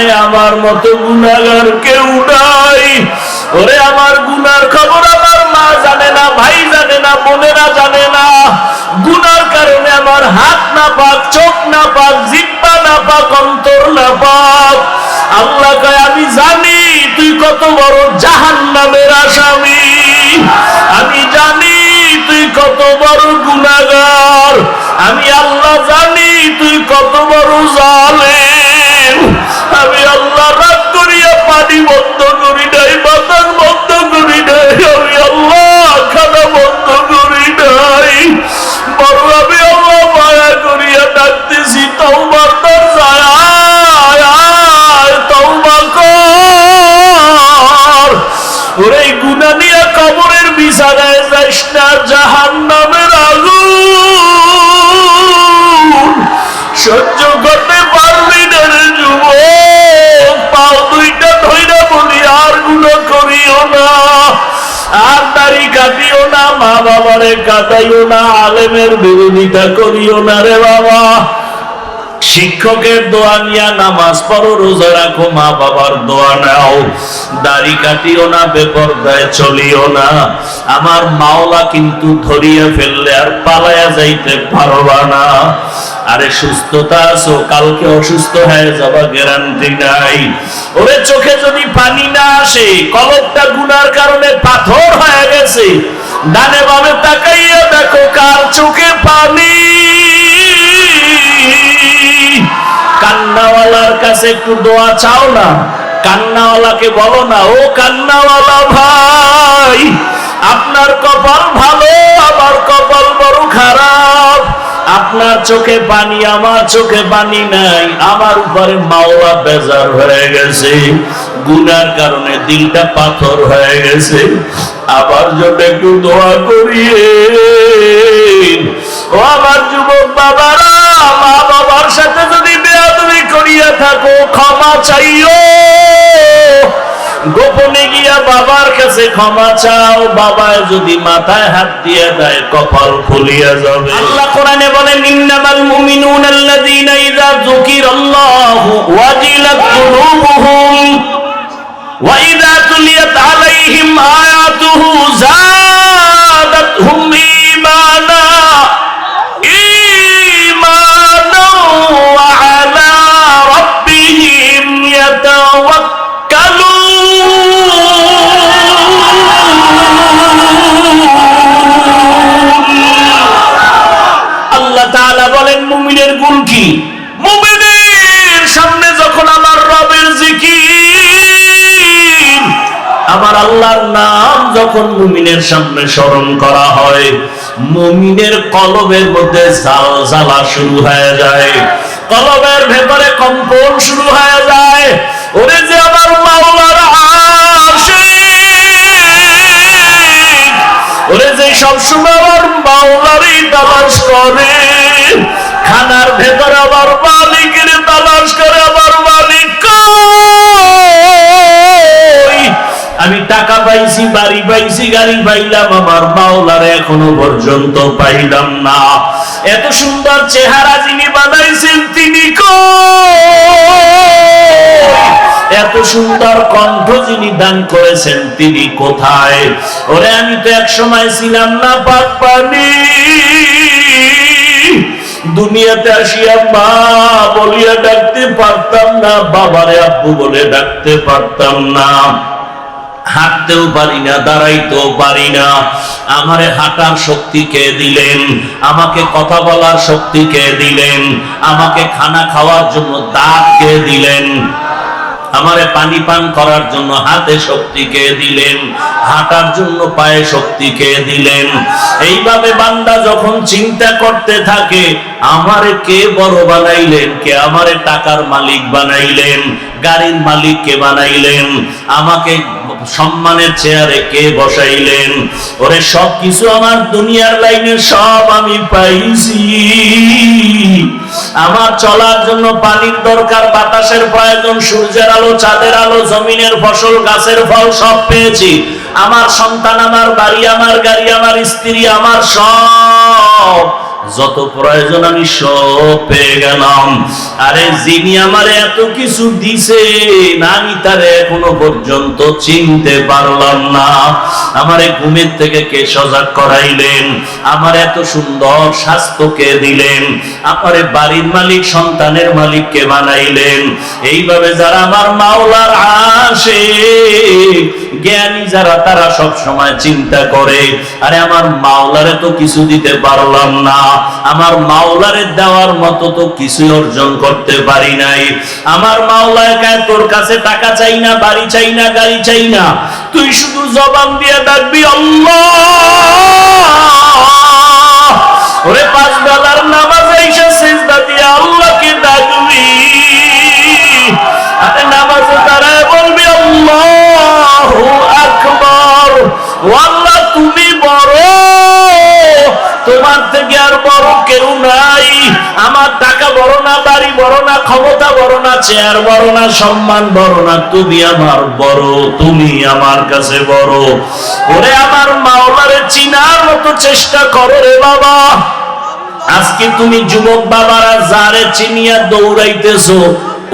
জাহানে আমার মতো গুনাহগার কেউ নাই। ওরে আমার গুনার খবর আমার মা জানে না, ভাই জানে না, বোনেরা জানে না। গুনার কারণে আমার হাত না পাক, চোখ না পাক, জিহ্বা না পাক, অন্তর না পাক। আল্লাহ কয় আমি জানি তুই কত বড় জাহান্নামের আসামি, আমি জানি তুই কত বড় গুনাহগার, আমি আল্লাহ জানি তুই কত বড় জালেম। আমি আল্লাহ রাগ করিয়া পানি বন্ধ করি নাই, বাতাস বন্ধ করি নাই, আমি আল্লাহ খানা বন্ধ করি নাই। বড় আমি আল্লাহ মায়া করিয়া ডাকতেছি, তওবার দরজায় আয়, তওবা কর। ওরে গুনাহ নিয়ে কবরের বিছানায় যাইস না, জাহান্নামের আগুন সহ্য করতে পারবি না রে যুবক। পাও দুইটা ধইরা বলি আর গুনাহ করিও না, আর দাড়ি কাটিও না, মা বাবারে কাটাইও না, আলেমের বিরোধিতা করিও না রে বাবা। শিক্ষকের দোয়া নিয়া নামাজ পড়ো, রোজা রাখো, মা বাবার দোয়া নাও, দাড়ি কাটিও না, বেপরদায় চলিও না। আমার মাওলা কিন্তু ধরিয়া ফেললে আর পালায়া যাইতে পারবা না। আরে সুস্থতা আছো, কালকে অসুস্থ হয়ে যাবা গ্যারান্টি নাই। ওরে চোখে যদি পানি না আসে, কলবটা গুনার কারণে পাথর হয়ে গেছে, ডানে বামে তাকাইয়া দেখো কার চোখে পানি। কান্নাওয়ালার কাছে একটু দোয়া চাও না, কান্নাওয়ালাকে বলো না, ও কান্নাওয়ালা ভাই, আপনার কপাল ভালো, আমার কপাল বড় খারাপ। আপনার চোখে পানি, আমার চোখে পানি নাই। আমার উপরে মাওলা বেজার হয়ে গেছে, গুনার কারণে দিলটা পাথর হয়ে গেছে। আবার জন্য একটু দোয়া করিয়ে। ও আমার যুবক বাবারা, মা বাবার সাথে যদি বেয়াদবি করিয়া থাকো, ক্ষমা চাইও। গোপনে গিয়া বাবার কাছে ক্ষমা চাও। বাবা যদি মাথায় হাত দিয়ে দেয়, কপাল খুলিয়া যাবে। আল্লাহ কোরআনে বলেন, ইন্নামাল মুমিনুনাল্লাযীনা ইযা যুকিরাল্লাহু ওয়াজিলাত কুলুবুহুম ওয়া ইযা তুলিয়াত আলাইহিম আয়াতুহু যাদাতহুম ঈমানা ওয়া আলা রাব্বিহিম ইয়াতাওয়াক্কালুন। আল্লাহ তাআলা বলেন, মুমিনের গুণ কি? মুমিনের সামনে যখন আমার রবের জিকির, আমার আল্লাহর নাম যখন মুমিনের সামনে স্মরণ করা হয়, মুমিনের কলবের মধ্যে জালজালা শুরু হয়ে যায়, কলবের ভেতরে কম্পন শুরু হয়ে যায়। ওরে যে আমার মাওলার আশিক, ওরে যে সবসময় আমার মাওলারই তালাশ করে, খানার ভেতরে আমার মালিকের তালাশ করে, আমার মালিক কই? আমি টাকা পাইছি, বাড়ি পাইছি, গাড়ি পাইলাম, আমার মাওলার এখনো পর্যন্ত পাইলাম না। এত সুন্দর চেহারা যিনি বানাইছেন তিনি কই? এত সুন্দর কণ্ঠ যিনি দান করেছেন তিনি কোথায়? ওরে আমি তো এক সময় ছিলাম না পাক পানি, দুনিয়াতে আসিয়া মা বলিয়া ডাকতে পারতাম না, বাবারে আব্বু বলে ডাকতে পারতাম না, হাঁটতেও পারি না, দাঁড়াইতেও পারি না। আমারে হাঁটার শক্তি কে দিলেন? আমাকে কথা বলার শক্তি কে দিলেন? আমাকে খানা খাওয়ার জন্য দাঁত কে দিলেন? আমারে পানি পান করার জন্য হাতে শক্তি কে দিলেন? হাঁটার জন্য পায়ে শক্তি কে দিলেন? এইভাবে বান্দা যখন চিন্তা করতে থাকে, আমারে কে বড় বানাইলেন, কে আমারে টাকার মালিক বানাইলেন, গাড়ির মালিক কে বানাইলেন, আমাকে সম্মানের চেয়ারে কে বসাইলেন, ওরে সবকিছু আমার দুনিয়ার লাইনে সব আমি পাইছি। আমার চলার জন্য পানির দরকার, বাতাসের প্রয়োজন, সূর্যের আলো, চাঁদের আলো, জমিনের ফসল, গাছের ফল সব পেয়েছি। আমার সন্তান, আমার বাড়ি, আমার গাড়ি, আমার স্ত্রী, আমার সব যত প্রয়োজন আমি সব পেয়ে গেলাম। আরে যিনি আমারে এত কিছু দিছেন আমি তারে এখনো পর্যন্ত চিনতে পারলাম না। আমারে ঘুমের থেকে কে সজাগ করাইলেন? আমার এত সুন্দর স্বাস্থ্য কে দিলেন? আমারে বাড়ির মালিক সন্তানের মালিক কে বানাইলেন? এইভাবে যারা আমার মাওলার আশিক জ্ঞানী যারা, তারা সব সময় চিন্তা করে, আরে আমার মাওলারে তো কিছু দিতে পারলাম না, আমার মাওলারে দেওয়ার মতো তো কিছু অর্জন করতে পারি নাই। আমার মাওলা একাই, তোর কাছে টাকা চাই না, বাড়ি চাই না, গাড়ি চাই না, তুই শুধু জবান দিয়ে ডাকবি আল্লাহ। ওরে 5 বেলার নামাজে এসে সিজদা দিয়ে আল্লাহকে ডাকবি। আরে নামাজে দাঁড়ায় বলবি আল্লাহু আকবার। ও আল্লাহ তুমি বড়, তোমার থেকে আর বড় কেউ নাই। আমার টাকা বড় না, বাড়ি বড় না, ক্ষমতা বড় না, চেয়ার বড় না, সম্মান বড় না, তুমি আমার বড়, তুমি আমার কাছে বড়। ওরে আমার মাওলারে চিনার মতো চেষ্টা করো রে বাবা। আজকে তুমি যুবক বাবারা যারে চিনিয়া দৌড়াইতেছো,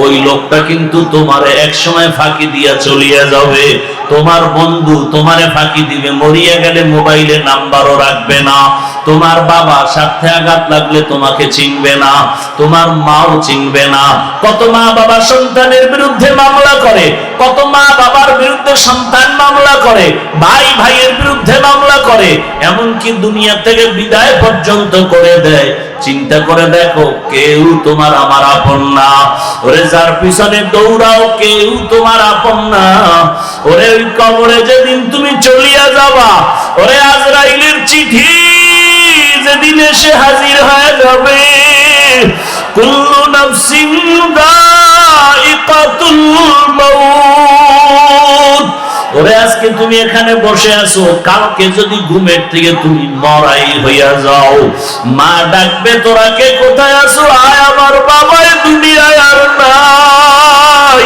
ওই লোকটা কিন্তু তোমারে এক সময় ফাঁকি দিয়া চলিয়া যাবে। তোমার বন্ধু তোমারে ফাঁকি দিবে, মরিয়া গেলে মোবাইলে নাম্বারও রাখবে না। তোমার বাবা স্বার্থে আঘাত লাগলে তোমাকে চিনবে না, তোমার মাও চিনবে না। কত মা বাবা সন্তানের বিরুদ্ধে মামলা করে, কত মা বাবার বিরুদ্ধে সন্তান মামলা করে, ভাই ভাইয়ের বিরুদ্ধে মামলা করে, এমনকি দুনিয়া থেকে বিদায় পর্যন্ত করে দেয়। চিন্তা করে দেখো, কেউ তোমার আমার আপন না। ওরে যার পিছনে দৌড়াও, কেউ তোমার আপন না। ওরে ওই কবরে যেদিন তুমি চলিয়া যাবা, ওরে আজরাইলের চিঠি যেদিন এসে হাজির হয়ে যাবে, কুল্লু নাফসিন যায়িকাতুল মাউত। ওরে আজকে তুমি এখানে বসে আছো, কালকে যদি ঘুমের থেকে তুমি মরাই হইয়া যাও, মা ডাকবে তোরা কে কোথায় আছো? আয় আমার বাবা দুনিয়ায় আর নাই।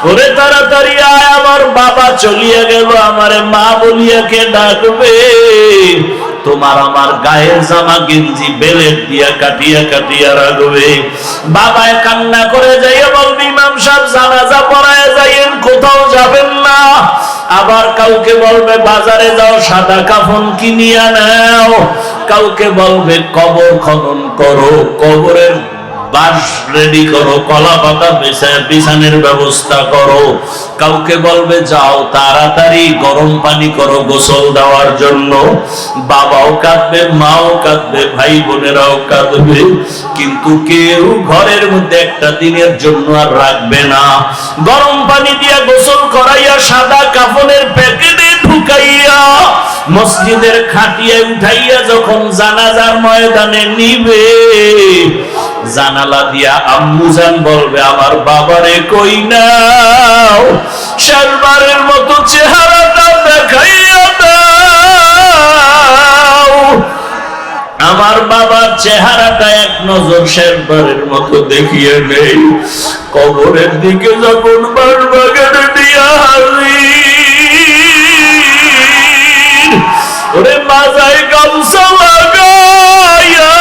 ওরে তাড়াতাড়ি আয়, আমার বাবা চলিয়া গেল, আমারে মা বলিয়া কে ডাকবে? তোমার আমার গায়ের জামা গেঞ্জি বেলেট দিয়া কাটিয়া কাটিয়া রাখবে। বাবায় কান্না করে যাইয়া বলবি ইমাম সাহেব জানাজা পড়ায় যাইয়েন, কোথাও যাবেন না। আবার কাউকে বলবে বাজারে যাও, সাদা কাফন কিনিয়া নাও। কাউকে বলবে কবর খনন করো, কবরের বাঁশ রেডি করো, কলা পাতা বিছানের ব্যবস্থা করো। কাউকে বলবে যাও তাড়াতাড়ি গরম পানি করো গোসল দেওয়ার জন্য। বাবাও কাঁদবে, মাও কাঁদবে, ভাই বোনেরাও কাঁদবে, কিন্তু কেউ ঘরের মধ্যে একটা দিনের জন্য আর রাখবে না। গরম পানি দিয়া গোসল করাইয়া সাদা কাফনের প্যাকেটে ঢুকাইয়া মসজিদের খাটিয়ে উঠাইয়া যখন জানাজার ময়দানে নিবে, জানালা দিয়া আম্মুজান বলবে আমার বাবারে কই নাও, শেষবারের মতো চেহারাটা দেখাইয়া দাও। আমার বাবার চেহারাটা এক নজর শেষবারের মতো দেখিয়ে নেই। কবরের দিকে যখন বারবাগানে দিয়া হাজির, ওরে মাজায় গামছা লাগাইয়া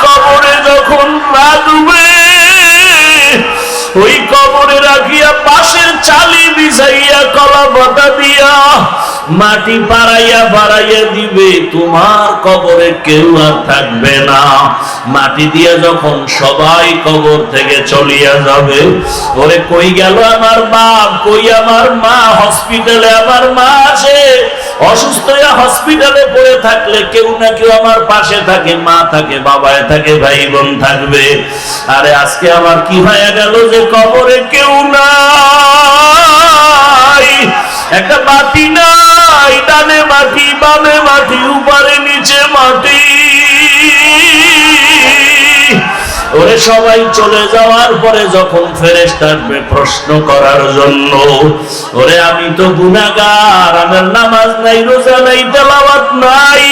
কবরে যখন রাখবে, ওই কবরে রাখিয়া পাশের চালি বিছাইয়া কলা পাতা দিয়া মাটি পাড়াইয়া বাড়াইয়া দিবে, তোমার কবরে কেউ আর থাকবে না। মাটি দিয়া যখন সবাই কবর থেকে চলিয়া যাবে, ওরে কই গেল আমার বাপ, কই আমার মা? হসপিটালে আমার মা আছে, অসুস্থ হয়ে হসপিটালে পড়ে থাকলে কেউ না কেউ আমার পাশে থাকে, মা থাকে, বাবায় থাকে, ভাই বোন থাকবে। আরে আজকে আমার কি হয়ে গেল যে কবরে কেউ নাই, একটা মাটি নাই, ডানে মাটি, বামে মাটি, উপরে নিচে মাটি। ওরে সবাই চলে যাওয়ার পরে যখন ফেরেশতা আসবে প্রশ্ন করার জন্য, ওরে আমি তো গুনাহগার, আমার নামাজ নাই, রোজা নাই, তেলাওয়াত নাই।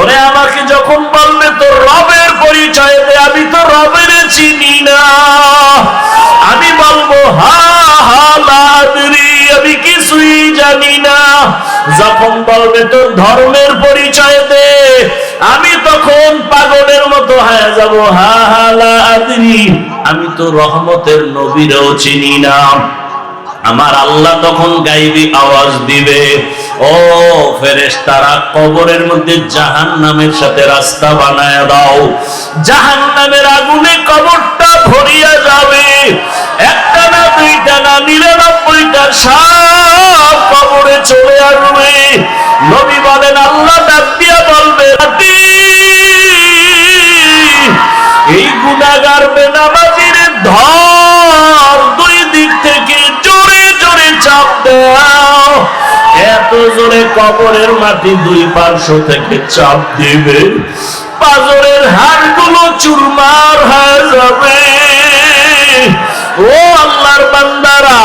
ওরে আমাকে যখন বলবে তোর রবের পরিচয় দে, আমি তো রবের চিনি না। আমি বলবো হা হা লা আদরি, আমি কিছুই জানি না। যখন বলবে তোর ধর্মের পরিচয় দে, আমি তখন পাগলের যাব, হা হা লা আদরি, আমি তো রহমতের নবীরও চিনি না। আমার আল্লাহ তখন গাইবি আওয়াজ দিবে, ও ফেরেশতারা, কবরের মধ্যে জাহান্নামের সাথে রাস্তা বানায় দাও। জাহান্নামের আগুনে কবরটা ভরিয়া যাবে। একটা না, দুইটা না, 99টা সাপ কবরে চলে আসবে। নবী বলেন, আল্লাহ ডাক দিয়া বলবে, এই গুনাহগার বেনামাজির ধর, দুই দিক থেকে জোরে জোরে চাপ দাও। এত জোরে কবরের মাটি দুই পার্শ্ব থেকে চাপ দিবে, পাজরের হাড়গুলো চুরমার হয়ে যাবে। ও আল্লাহর বান্দারা,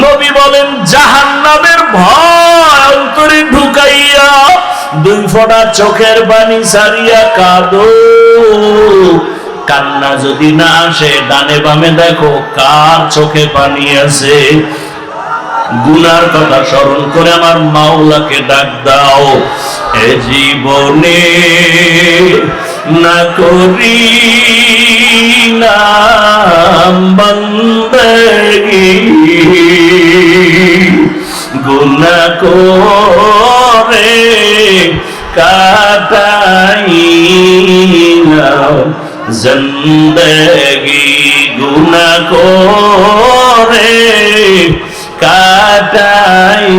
নবী বলেন, জাহান্নামের ভয় অন্তরে ঢুকাইয়া দুই ফোঁটা চোখের পানি সারিয়া কাঁদো। কান্না যদি না আসে, ডানে বামে দেখো কার চোখে পানি আছে। গুনার কথা স্মরণ করে আমার মাওলাকে ডাক দাও, এ জীবনে না করি নাম বন্দেগি, গুনাহ করে কাটাই নাও জিন্দেগি, গুনাহ করে কাটাই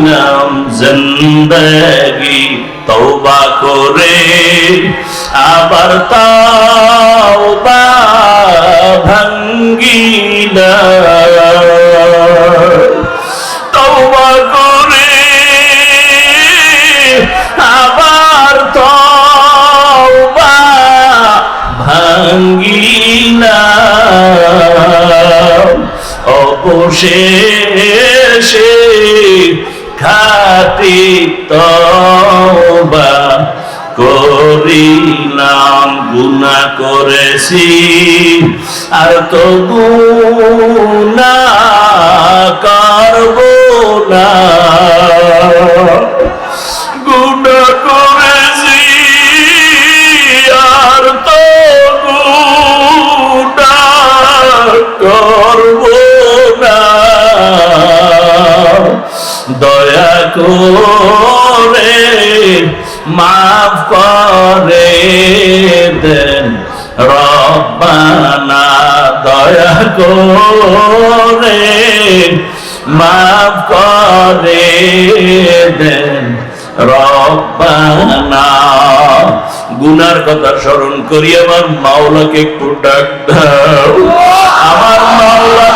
নাম জিন্দেগি। তওবা করে আবার তওবা ভাঙ্গিলা, তওবা করে আবার তওবা ভাঙ্গিলা, অবশেষে খাঁটি তওবা করিলাম। গুনাহ করেছি আর তো গুনাহ করব না, গুনাহ করেছি আর তো গুনাহ করব না। দয়া করে মাফ করে দেন রব্বানা, দয়া করে মাফ করে দেন রব্বানা। গুনার কথা স্মরণ করি আমার মাওলাকে একটু ডাক দাও। আমার মাওলা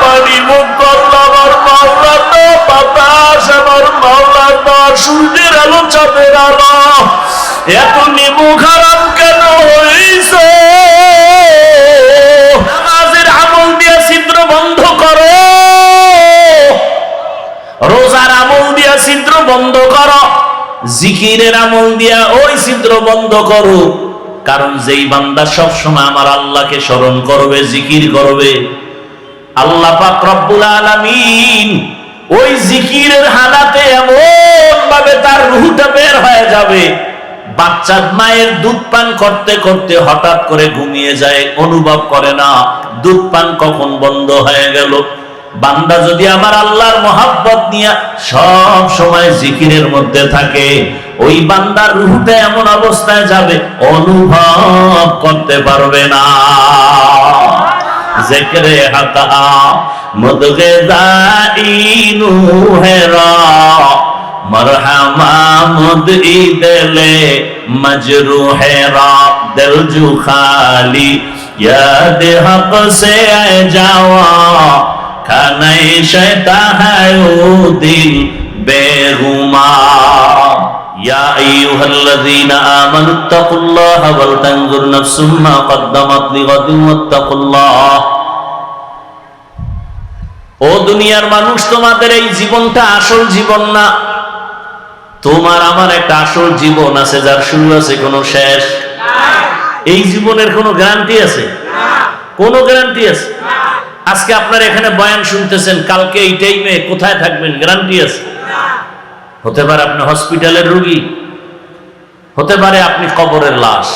পানি মুখ করল, আমার মাওলা তো বাতাস, আমার মাওলা তো সূর্যের আলো, চাঁদের আলো। এত নিমু খারাপ কেন হইছে? নামাজের আমল দিয়ে ছিদ্র বন্ধ করো, রোজার আমল দিয়া ছিদ্র বন্ধ করো, জিকিরের আমল দিয়া ওই ছিদ্র বন্ধ করো। কারণ যেই বান্দা সব সময় আমার আল্লাহকে স্মরণ করবে, জিকির করবে, আল্লাহ পাক রব্বুল আলামিন ওই জিকিরের হালাতে এমন ভাবে তার রূহটা বের হয়ে যাবে, বাচ্চা মায়ের দুধ পান করতে করতে হঠাৎ করে ঘুমিয়ে যায়, অনুভব করে না দুধ পান কখন বন্ধ হয়ে গেল। বান্দা যদি আমার আল্লাহর মহাব্বত নিয়ে সব সময় জিকিরের মধ্যে থাকে, ওই বান্দার রূহটা এমন অবস্থায় যাবে অনুভব করতে পারবে না। জিকরে হাতা মুদগে দাইনু হেরা, মরহামা মুদই দিলে মজরুহেরা, দিল জু খালি याद हक से आए जावा, खाने शैता है वो दिल बेगुमा। या अय्युहल्लज़ीना आमनु तक़ुल्लाह वल तंजुर नफ्सुम मा क़द्दमत लिग़दिन वत्तक़ुल्लाह। ও দুনিয়ার মানুষ, তোমাদের এই জীবনটা আসল জীবন না। তোমার আমার একটা আসল জীবন আছে, যার শুরু আছে, কোনো শেষ। এই জীবনের কোনো গ্যারান্টি আছে? কোনো গ্যারান্টি আছে? আজকে আপনারা এখানে বয়ান শুনতেছেন, কালকে এই টাইমে কোথায় থাকবেন গ্যারান্টি আছে? হতে পারে আপনি হসপিটালের রোগী, হতে পারে আপনি কবরের লাশ,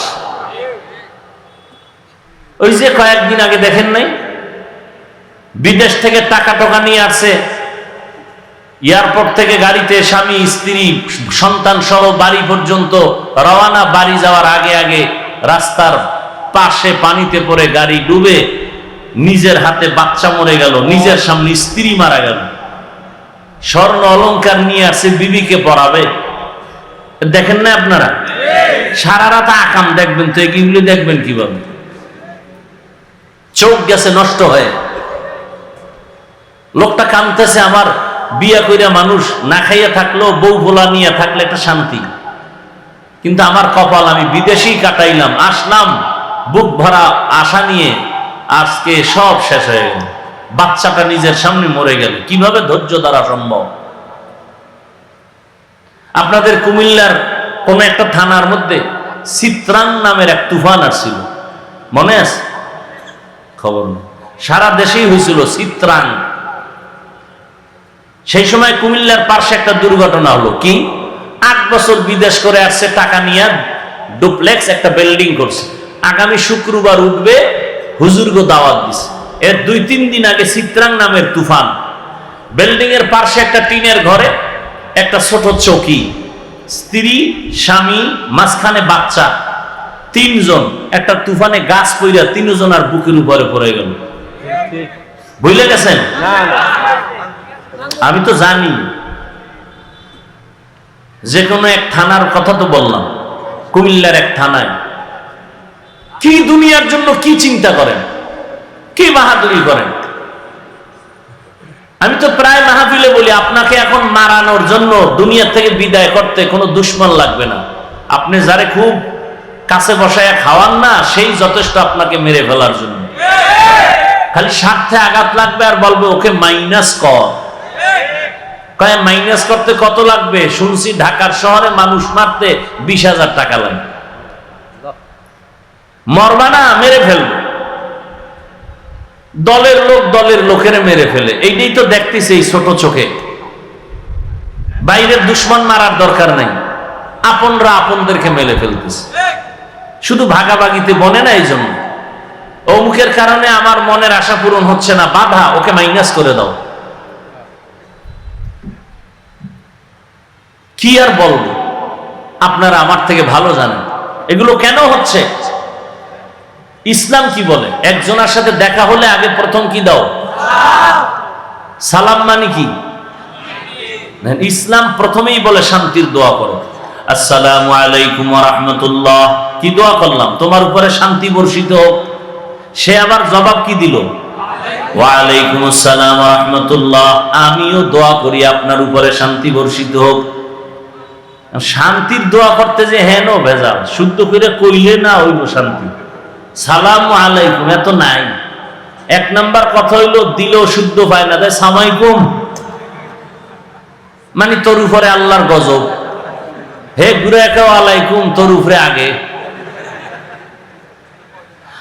ওই যে কয়েকদিন আগে দেখেন নাই, বিদেশ থেকে টাকা টোকা নিয়ে আসছে, এয়ারপোর্ট থেকে গাড়িতে স্বামী স্ত্রী সন্তান সহ বাড়ি পর্যন্ত রওনা, বাড়ি যাওয়ার আগে আগে রাস্তার পাশে পানিতে পড়ে গাড়ি ডুবে নিজের হাতে বাচ্চা মরে গেল, নিজের সামনে স্ত্রী মারা গেল। স্বর্ণ অলংকার নিয়ে আসছে বিবিকে পরাবে। দেখেন না আপনারা? সারা রাত আকাম দেখবেন তো, এগুলি দেখবেন কিভাবে? চোখ গেছে নষ্ট হয়ে। লোকটা কাঁদতেছে, আমার বিয়া কইরা মানুষ না খাইয়া থাকলেও বউ ভোলা নিয়ে থাকলে একটা শান্তি, কিন্তু আমার কপাল, আমি বিদেশেই কাটাইলাম, আসলাম বুক ভরা আশা নিয়ে, আজকে সব শেষ হয়ে গেল। বাচ্চাটা নিজের সামনে মরে গেল। কিভাবে ধৈর্য ধরা সম্ভব? আপনাদের কুমিল্লার কোন একটা থানার মধ্যে চিত্রাং নামের এক তুফান আসছিল, মনে আছে? খবর নেই, সারা দেশেই হয়েছিল চিত্রাং। সেই সময় কুমিল্লার পাশে একটা দুর্ঘটনা হলো। কি? 8 বছর বিদেশ করে আসছে, টাকা নিয়ে ডুপ্লেক্স একটা বিল্ডিং করছে, আগামী শুক্রবার উঠবে, হুজুরকে দাওয়াত দিছে। এর 2-3 দিন আগে চিত্রাং নামের তুফান। বিল্ডিং এর পাশে একটা টিনের ঘরে একটা ছোট চৌকি, স্ত্রী স্বামী, মাঝখানে বাচ্চা, 3 জন। একটা তুফানে গাছ পইরা 3 জন আর বুকের উপরে পড়ে গেল। বুঝলে গেছেন? আমি তো জানি, যে কোনো এক থানার কথা তো বললাম, কুমিল্লার এক থানায়। কি দুনিয়ার জন্য কি চিন্তা করেন, কি বাহাদুরি করেন? আমি তো প্রায় মাহফিলে বলি, আপনাকে এখন মারানোর জন্য দুনিয়া থেকে বিদায় করতে কোনো দুশ্মন লাগবে না। আপনি যারে খুব কাছে বসায় খাওয়ান না, সেই যথেষ্ট আপনাকে মেরে ফেলার জন্য। খালি স্বার্থে আঘাত লাগবে আর বলবে ওকে মাইনাস কর। কয় মাইনাস করতে কত লাগবে? শুনছি ঢাকার শহরে মানুষ মারতে 20,000 টাকা লাগে। মরবা না, মেরে ফেলবে। দলের লোক দলের লোকের মেরে ফেলে, এইটাই তো দেখতেছি এই ছোট চোখে। বাইরের দুশ্মন মারার দরকার নাই, আপনরা আপনদেরকে মেরে ফেলতেছে। শুধু ভাগাভাগিতে বনে না, এই জন্য অমুকের কারণে আমার মনের আশা পূরণ হচ্ছে না, বাধা, ওকে মাইনাস করে দাও। কি আর বলবো, আপনারা আমার থেকে ভালো জানেন এগুলো কেন হচ্ছে। ইসলাম কি বলে? একজনের সাথে দেখা হলে আগে প্রথম কি দাও? সালাম। মানে কি? ইসলাম প্রথমেই বলে শান্তির দোয়া করো, আসসালামু আলাইকুম ওয়া রাহমাতুল্লাহ। কি দোয়া করলাম? তোমার উপরে শান্তি বর্ষিত হোক। সে আবার জবাব কি দিল? ওয়া আলাইকুম আসসালাম ওয়া রাহমাতুল্লাহ, আমিও দোয়া করি আপনার উপরে শান্তি বর্ষিত হোক। শান্তির দোয়া করতে যে হেন ভেজাল, শুদ্ধ করে কইলে না হইল শান্তি। সালাম আলাইকুম এত নাই। 1 নাম্বার কথা হইলো, দিলেও শুদ্ধ পায় না, তাই সামাইকুম মানে তোর উপরে আল্লাহর গজব। হে ঘুরে একাও আলাইকুম, তোর উপরে আগে।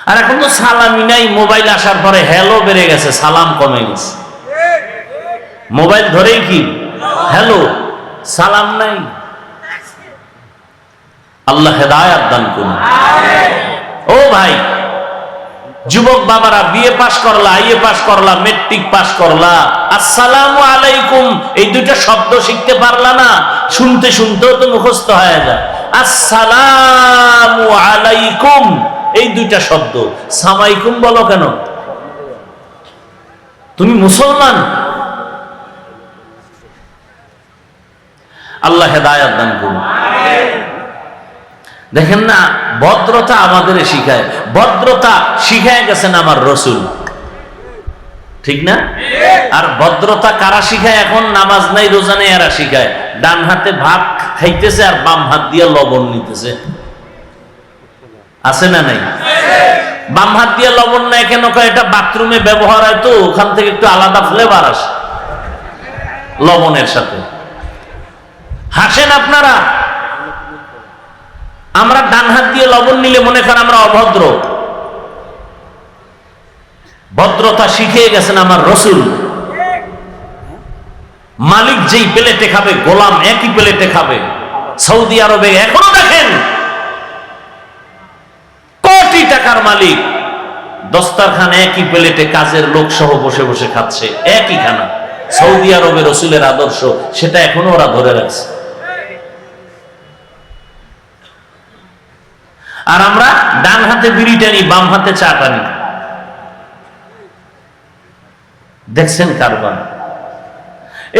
আর এখন তো সালামই নাই, মোবাইল আসার পরে হ্যালো বেড়ে গেছে, সালাম কমে গেছে। মোবাইল ধরেই কি হ্যালো, সালাম নাই। আল্লাহ হেদায়েত দান করুন। ও ভাই, যুবক বাবারা, বিএ পাস করলা, আইএ পাস করলা, মেট্রিক পাস করলা, আসসালামু আলাইকুম এই 2টা শব্দ শিখতে পারলা না, শুনতে শুনতেও তো মুখস্থ হয়ে যায়। আসসালামু আলাইকুম এই 2টা শব্দ, সামাইকুম বলো কেন? তুমি মুসলমান? আল্লাহ হেদায়েত দান করুন। দেখেন না, ভদ্রতা আমাদের শিখায়, ভদ্রতা শিখায় গেছেন আমার রসুল, ঠিক না? আর ভদ্রতা কারা শিখায়? এখন নামাজ নাই রোজা নেই এরা শিখায়। ডান হাতে ভাত খাইতেছে আর বাম হাত দিয়ে লবণ নিতেছে, আছে না নাই? বাম হাত দিয়ে লবণ নেয় কেন? এটা বাথরুমে ব্যবহার হয়, তো ওখান থেকে একটু আলাদা ফ্লেভার আসে লবণের সাথে। হাসেন আপনারা। আমরা ডান হাত দিয়ে লবণ নিলে মনে করেন আমরা অভদ্র। ভদ্রতা শিখিয়ে গেছেন আমার রসুল। মালিক যেই প্লেটে খাবে, গোলাম একই প্লেটে খাবে। সৌদি আরবে এখনো দেখেন কোটি টাকার মালিক দস্তারখানে একই প্লেটে কাজের লোক সহ বসে বসে খাচ্ছে, একই খানা। সৌদি আরবে রসুলের আদর্শ, সেটা এখনো ওরা ধরে রাখছে। আর আমরা ডান হাতে বিড়ি টানি, বাম হাতে চা টানি। দেখছেন কারবার।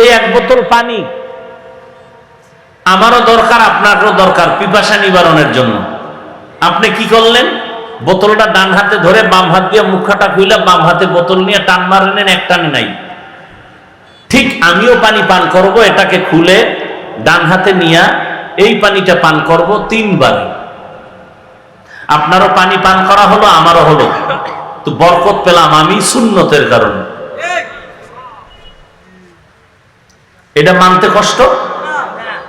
এই এক বোতল পানি আমারও দরকার, আপনারও দরকার পিপাসা নিবারণের জন্য। আপনি কি করলেন? বোতলটা ডান হাতে ধরে বাম হাত দিয়ে মুখটা খুইলা বাম হাতে বোতল নিয়ে টান মারেন, এক টানে নাই। ঠিক আমিও পানি পান করব, এটাকে খুলে ডান হাতে নিয়ে এই পানিটা পান করব 3 বার। আপনারও পানি পান করা হলো, আমারও হলো, তো বরকত পেলাম আমি সুন্নতের কারণে। এটা মানতে কষ্ট?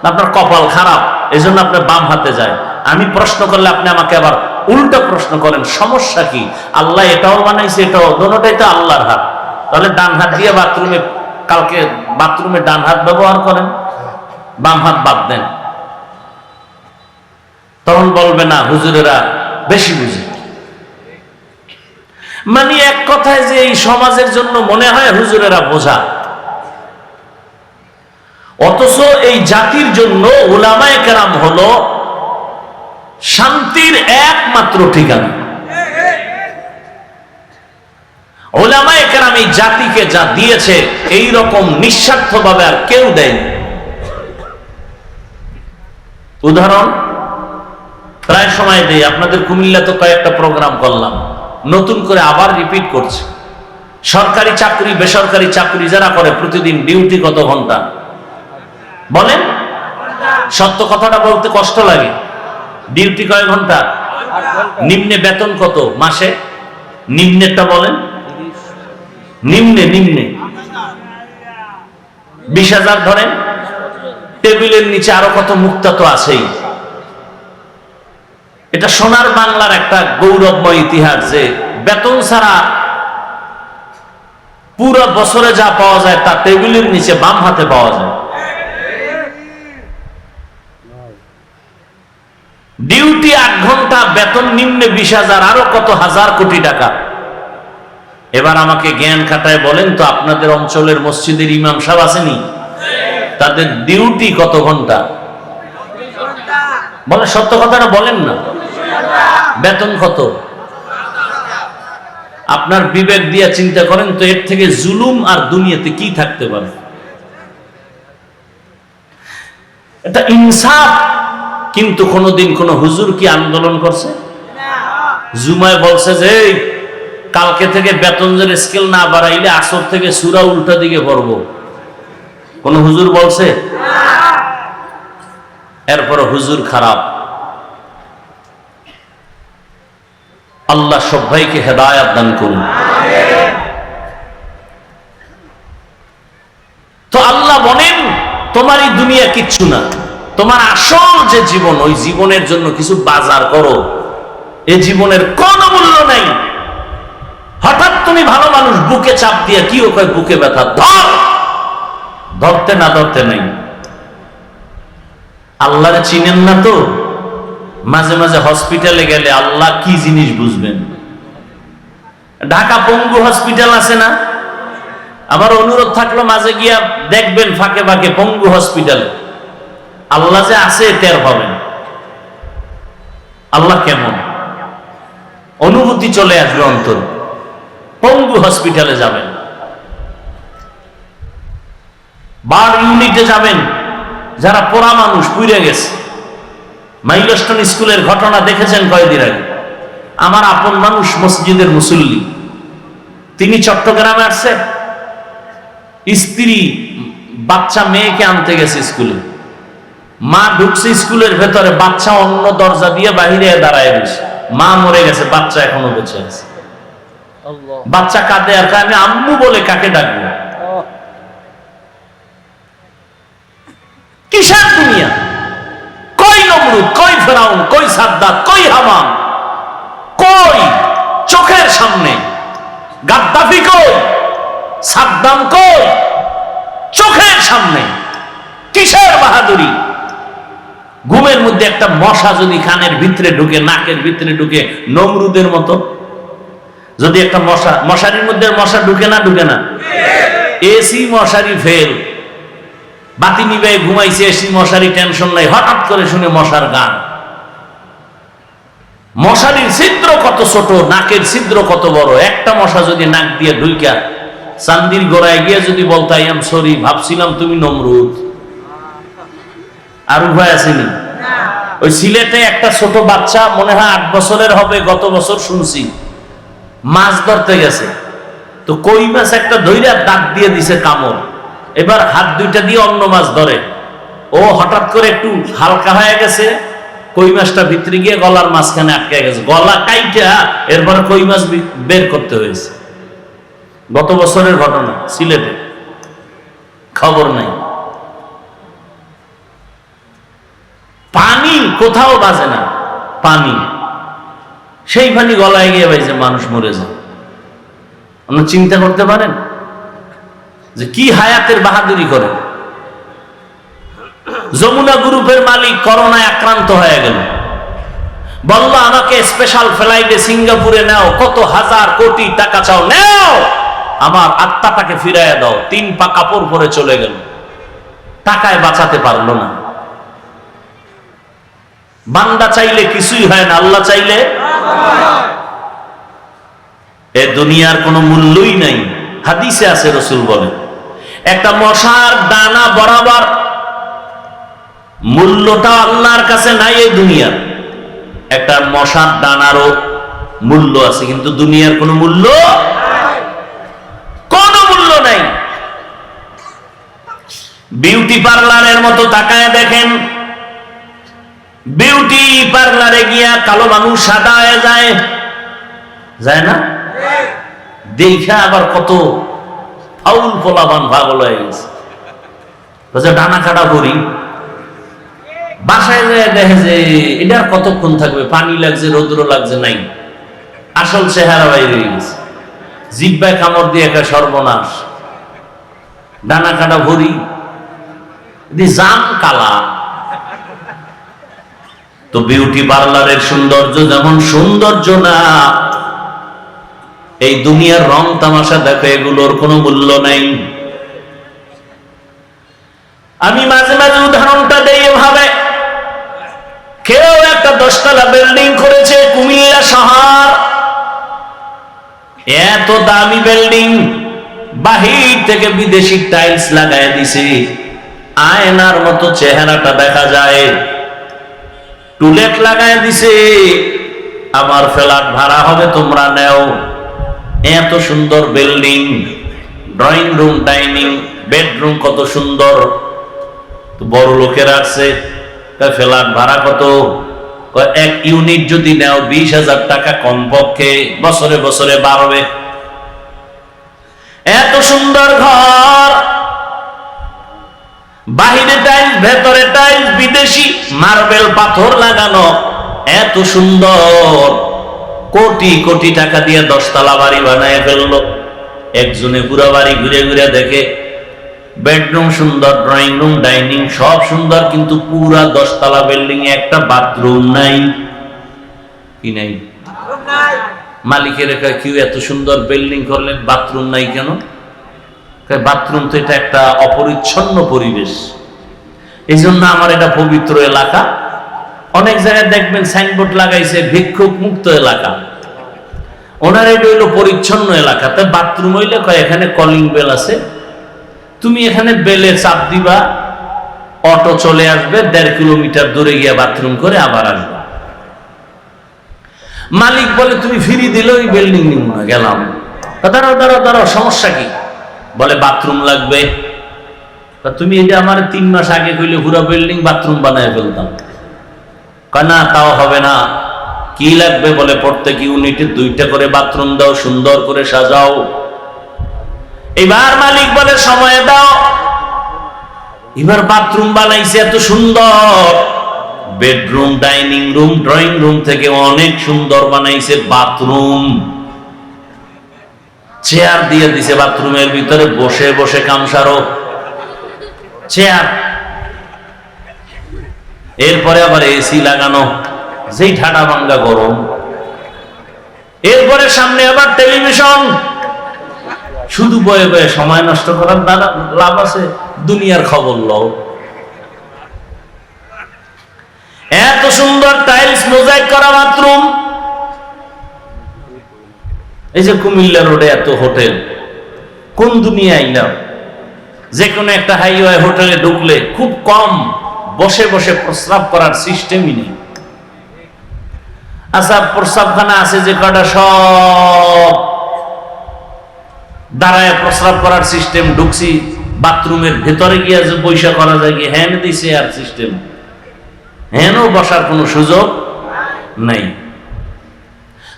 আপনার কপাল খারাপ, এজন্য আপনি বাম হাতে যায়। আমি প্রশ্ন করলে আপনি আমাকে আবার উল্টো প্রশ্ন করেন, সমস্যা কি? আল্লাহ এটাও বানাইছে, এটাও, দোনোটাই তো আল্লাহর হাত। তাহলে ডান হাত দিয়ে বাথরুমে, কালকে বাথরুমে ডান হাত ব্যবহার করেন, বাম হাত বাদ দেন। তখন বলবে না হুজুরেরা বেশি বুঝে। মানে এক কথায় যে এই সমাজের জন্য মনে হয় হুজুরেরা বোঝা, অথচ এই জাতির জন্য উলামায়ে কেরাম হলো শান্তির একমাত্র ঠিকানা। উলামায়ে কেরাম এই জাতিকে যা দিয়েছে এই রকম নিঃস্বার্থভাবে আর কেউ দেয়নি। উদাহরণ প্রায় সময় দেই, আপনাদের কুমিল্লা তো কয়েকটা প্রোগ্রাম করলাম, নতুন করে আবার রিপিট করছে। সরকারি চাকরি বেসরকারি চাকরি যারা করে প্রতিদিন ডিউটি কত ঘন্টা বলেন? সত্য কথাটা বলতে কষ্ট লাগে। ডিউটি কয় ঘন্টা? নিম্নে বেতন কত মাসে? নিম্নেরটা বলেন। নিম্নে 20,000 ধরেন। টেবিলের নিচে আরো কত মুক্তা তো আছেই। এটা সোনার বাংলার একটা গৌরবময় ইতিহাস যে বেতন ছাড়া পুরো বছরে যা পাওয়া যায় তা টেবিলের নিচে বাম হাতে পাওয়া যায়। ডিউটি 8 ঘন্টা, বেতন নিম্নে 20,000, আরো কত হাজার কোটি টাকা। এবার আমাকে জ্ঞান খাটায় বলেন তো, আপনাদের অঞ্চলের মসজিদের ইমাম সাহেব আসেনি, তাদের ডিউটি কত ঘন্টা? বলে সত্য কথাটা বলেন না। বেতন কত? আপনার বিবেক দিয়ে চিন্তা করেন তো, এর থেকে জুলুম আর দুনিয়াতে কি থাকতে পারে? এটা ইনসাফ। কিন্তু কোনদিন কোন হুজুর কি আন্দোলন করছে? জুমায় বলছে যে কালকে থেকে বেতনের স্কেল না বাড়াইলে আসর থেকে সূরা উল্টা দিকে পড়ব? কোন হুজুর বলছে? এরপর হুজুর খারাপ। আল্লাহ সব ভাইকে হেদায়েত দান করুন। তো আল্লাহ বলেন তোমার এই দুনিয়া কিচ্ছু না, তোমার আসল যে জীবন, ওই জীবনের জন্য কিছু বাজার করো। এই জীবনের কোন মূল্য নাই। হঠাৎ তুমি ভালো মানুষ, বুকে চাপ দিয়ে কি ও কয় বুকে ব্যথা, ধর, ধরতে না ধরতে নাই। আল্লাহরে চিনেন না তো, মাঝে মাঝে হসপিটালে গেলে আল্লাহ কি জিনিস বুঝবেন। ঢাকা পঙ্গু হসপিটাল আছে না? আমার অনুরোধ থাকলো মাঝে গিয়া দেখবেন ফাঁকে ফাঁকে পঙ্গু হসপিটালে আল্লাহ যে আছে টের পাবেন। আল্লাহ কেমন, অনুভূতি চলে আসবে অন্তর। পঙ্গু হসপিটালে যাবেন, বার ইউনিটে যাবেন, যারা পোড়া মানুষ পুড়ে গেছে। মাইলস্টোন স্কুলের ঘটনা দেখেছেন কয়েকদিন আগে। আমার আপন মানুষ, মসজিদের মুসল্লি, তিনি চট্টগ্রামে আসছে, স্ত্রী বাচ্চা মেয়েকে আনতে গেছে স্কুলে। মা ঢুকছে স্কুলের ভেতরে, বাচ্চা অন্য দরজা দিয়ে বাহিরে দাঁড়ায় গেছে। মা মরে গেছে, বাচ্চা এখনো বেঁচে আছে। বাচ্চা কাঁদে আর আমি আম্মু বলে কাকে ডাকবো? কিসের দুনিয়া? কই নমরুদ, কই ফেরাউন, কই সাদ্দাত, কই হামান, কই চোখের সামনে? গাদ্দাফি কই, সাদ্দাম কই, চোখের সামনে। কিসের বাহাদুরি? ঘুমের মধ্যে একটা মশা যদি কানের ভিতরে ঢুকে, নাকের ভিতরে ঢুকে, নমরুদের মতো। যদি একটা মশারির মধ্যে মশা ঢুকে না এসি মশারি ফেল, বাতি নিবে ঘুমাইছে, এসি মশারি টেনশন নাই, হঠাৎ করে শুনে মশার গান। মশারির ছিদ্র কত ছোট, নাকের ছিদ্র কত বড়। একটা মশা যদি নাক দিয়ে ঢুইকা চান্দির গোড়ায় গিয়ে যদি বলতো আই এম সরি, ভাবছিলাম তুমি নমরুদ, আর উভয় আসেনি। ওই সিলেটে একটা ছোট বাচ্চা, মনে হয় 8 বছরের হবে, গত বছর শুনছি, মাছ ধরতে গেছে, তো কই মাছ একটা ধইরা দাঁত দিয়ে দিছে কামড়, এবার হাত দুইটা দিয়ে অন্য মাছ ধরে, ও হঠাৎ করে একটু হালকা হয়ে গেছে, কই মাছটা ভিতরে গিয়ে গলার মাঝখানে আটকে গেছে, গলা কাইটা এরপর কই মাছ বের করতে হয়েছে। গত বছরের ঘটনা সিলেটে, খবর নাই। পানি কোথাও বাজে না, পানি, সেই পানি গলায় গিয়ে বাইছে, মানুষ মরে যায়। আপনারা চিন্তা করতে পারেন যে কি হায়াতের বাহাদুরি করে। যমুনা গ্রুপের মালিক করোনায় আক্রান্ত হয়ে গেল, বলল আমাকে স্পেশাল ফ্লাইটে সিঙ্গাপুরে নাও, কত হাজার কোটি টাকা চাও নাও, আমার আত্মাটাকে ফিরাইয়া দাও। 3 পা কাপড় পরে চলে গেল, টাকায় বাঁচাতে পারলো না। বান্দা চাইলে কিছুই হয় না, আল্লাহ চাইলে। এ দুনিয়ার কোনো মূল্যই নাই। হাদিসে আছে, রাসূল বলেন একটা মশার দানা বরাবর মূল্যটা আল্লাহর কাছে নাই। এই দুনিয়ার একটা মশার দানারও মূল্য আছে, কিন্তু দুনিয়ার কোনো মূল্য নাই। বিউটি পার্লারের মতো তাকায় দেখেন, বিউটি পার্লারে গিয়া কালো মানুষ সাদা হয়ে যায় না? দেখা আবার কত ফাউল পোলাবান পাগল হয়ে গেছে, ডানা কাটা করি। বাসায় যায় দেখে যে এটা কতক্ষণ থাকবে, পানি লাগছে, রৌদ্র লাগছে, নাই, আসল চেহারা বাইরে গেছে, জিহ্বায় কামড় দিয়ে একটা সর্বনাশ, ডানা কাটা ভরি, জাম কালা। তো বিউটি পার্লারের সৌন্দর্য যেমন সৌন্দর্য না, এই দুনিয়ার রং তামাশা দেখো, এগুলোর কোনো মূল্য নাই। আমি মাঝে মাঝে উদাহরণটা দেই এভাবে, কেউ একটা 10 তলা বিল্ডিং করেছে কুমিল্লা শহর, এত দামি বিল্ডিং, বাহির থেকে বিদেশি টাইলস লাগায় দিছে, আয়নার মতো চেহারাটা দেখা যায়, টুলেট লাগায় দিছে, আমার ফ্ল্যাট ভাড়া হবে, তোমরা নেও। এত সুন্দর building, drawing room, dining, bedroom কত সুন্দর, তো বড় লোকের আছে, ফ্ল্যাট ভাড়া কত? 1 ইউনিট যদি নেও 20,000 টাকা কমপক্ষে, বছরে বছরে বাড়বে। এত সুন্দর ঘর, বাহিরে টাইলস, ভেতরে টাইলস, বিদেশি মার্বেল পাথর লাগানো, এত সুন্দর, কোটি কোটি টাকা দিয়ে 10 তলা বাড়ি বানায় ফেললো। একজনে পুরো বাড়ি ঘুরে ঘুরে দেখে, বেডরুম সুন্দর, ড্রয়িং রুম, ডাইনিং সব সুন্দর, কিন্তু পুরা 10 তলা বিল্ডিং এ একটা বাথরুম নাই। কি নাই? মালিকের কি এত সুন্দর বিল্ডিং করলেন, বাথরুম নাই কেন? বাথরুম তো এটা একটা অপরিচ্ছন্ন পরিবেশ, এই জন্য আমার এটা পবিত্র এলাকা। অনেক জায়গায় দেখবেন সাইনবোর্ড লাগাইছে ভিক্ষুক মুক্ত এলাকা, ওনার এটা হইলো পরিচ্ছন্ন এলাকা। তাই বাথরুম হইলে কয় এখানে কলিং বেল আছে, তুমি এখানে বেলে চাপ দিবা, অটো চলে আসবে, 1.5 কিলোমিটার দূরে গিয়ে বাথরুম করে আবার আসবে। মালিক বলে তুমি ফ্রি দিলে ওই বিল্ডিং নিব না, গেলাম। দাঁড়াও দাঁড়াও দাঁড়াও, সমস্যা কি? বলে বাথরুম লাগবে। তুমি এটা আমার 3 মাস আগে কইলে পুরো বিল্ডিং বাথরুম বানায় ফেলতাম। না, তাও হবে না। কি লাগবে? বলে প্রত্যেক ইউনিটে 2টা করে বাথরুম দাও, সুন্দর করে সাজাও। এবার মালিক বলে সময় দাও। এবার বাথরুম বানাইছে এত সুন্দর, bedroom, dining room, drawing room থেকে অনেক সুন্দর বানাইছে বাথরুম। চেয়ার দিয়ে দিছে বাথরুমের ভিতরে, বসে বসে কামসারো চেয়ার। এরপরে আবার এসি লাগানো, যেই ঠাডা ভাঙ্গা গরম, এরপরে সামনে আবার টেলিভিশন। শুধু বয়ে বয়ে সময় নষ্ট করার দ্বারা লাভ আছে? দুনিয়ার খবর লও। এত সুন্দর টাইলস মোজাইক করা বাথরুম, এই যে কুমিল্লা রোডে এত হোটেল, কোন দুনিয়ায় না? যে কোনো একটা হাইওয়ে হোটেলে ঢুকলে খুব কম বসে বসে প্রস্রাব করার সিস্টেমই নেই। আচ্ছা, প্রস্রাবখানা আছে যে কটা, সব দাঁড়ায় প্রস্রাব করার সিস্টেম। ঢুকছি বাথরুমের ভেতরে গিয়ে যে পয়সা করা যায় কি? হ্যান্ড দিছে আর সিস্টেম, হ্যানও বসার কোনো সুযোগ নাই।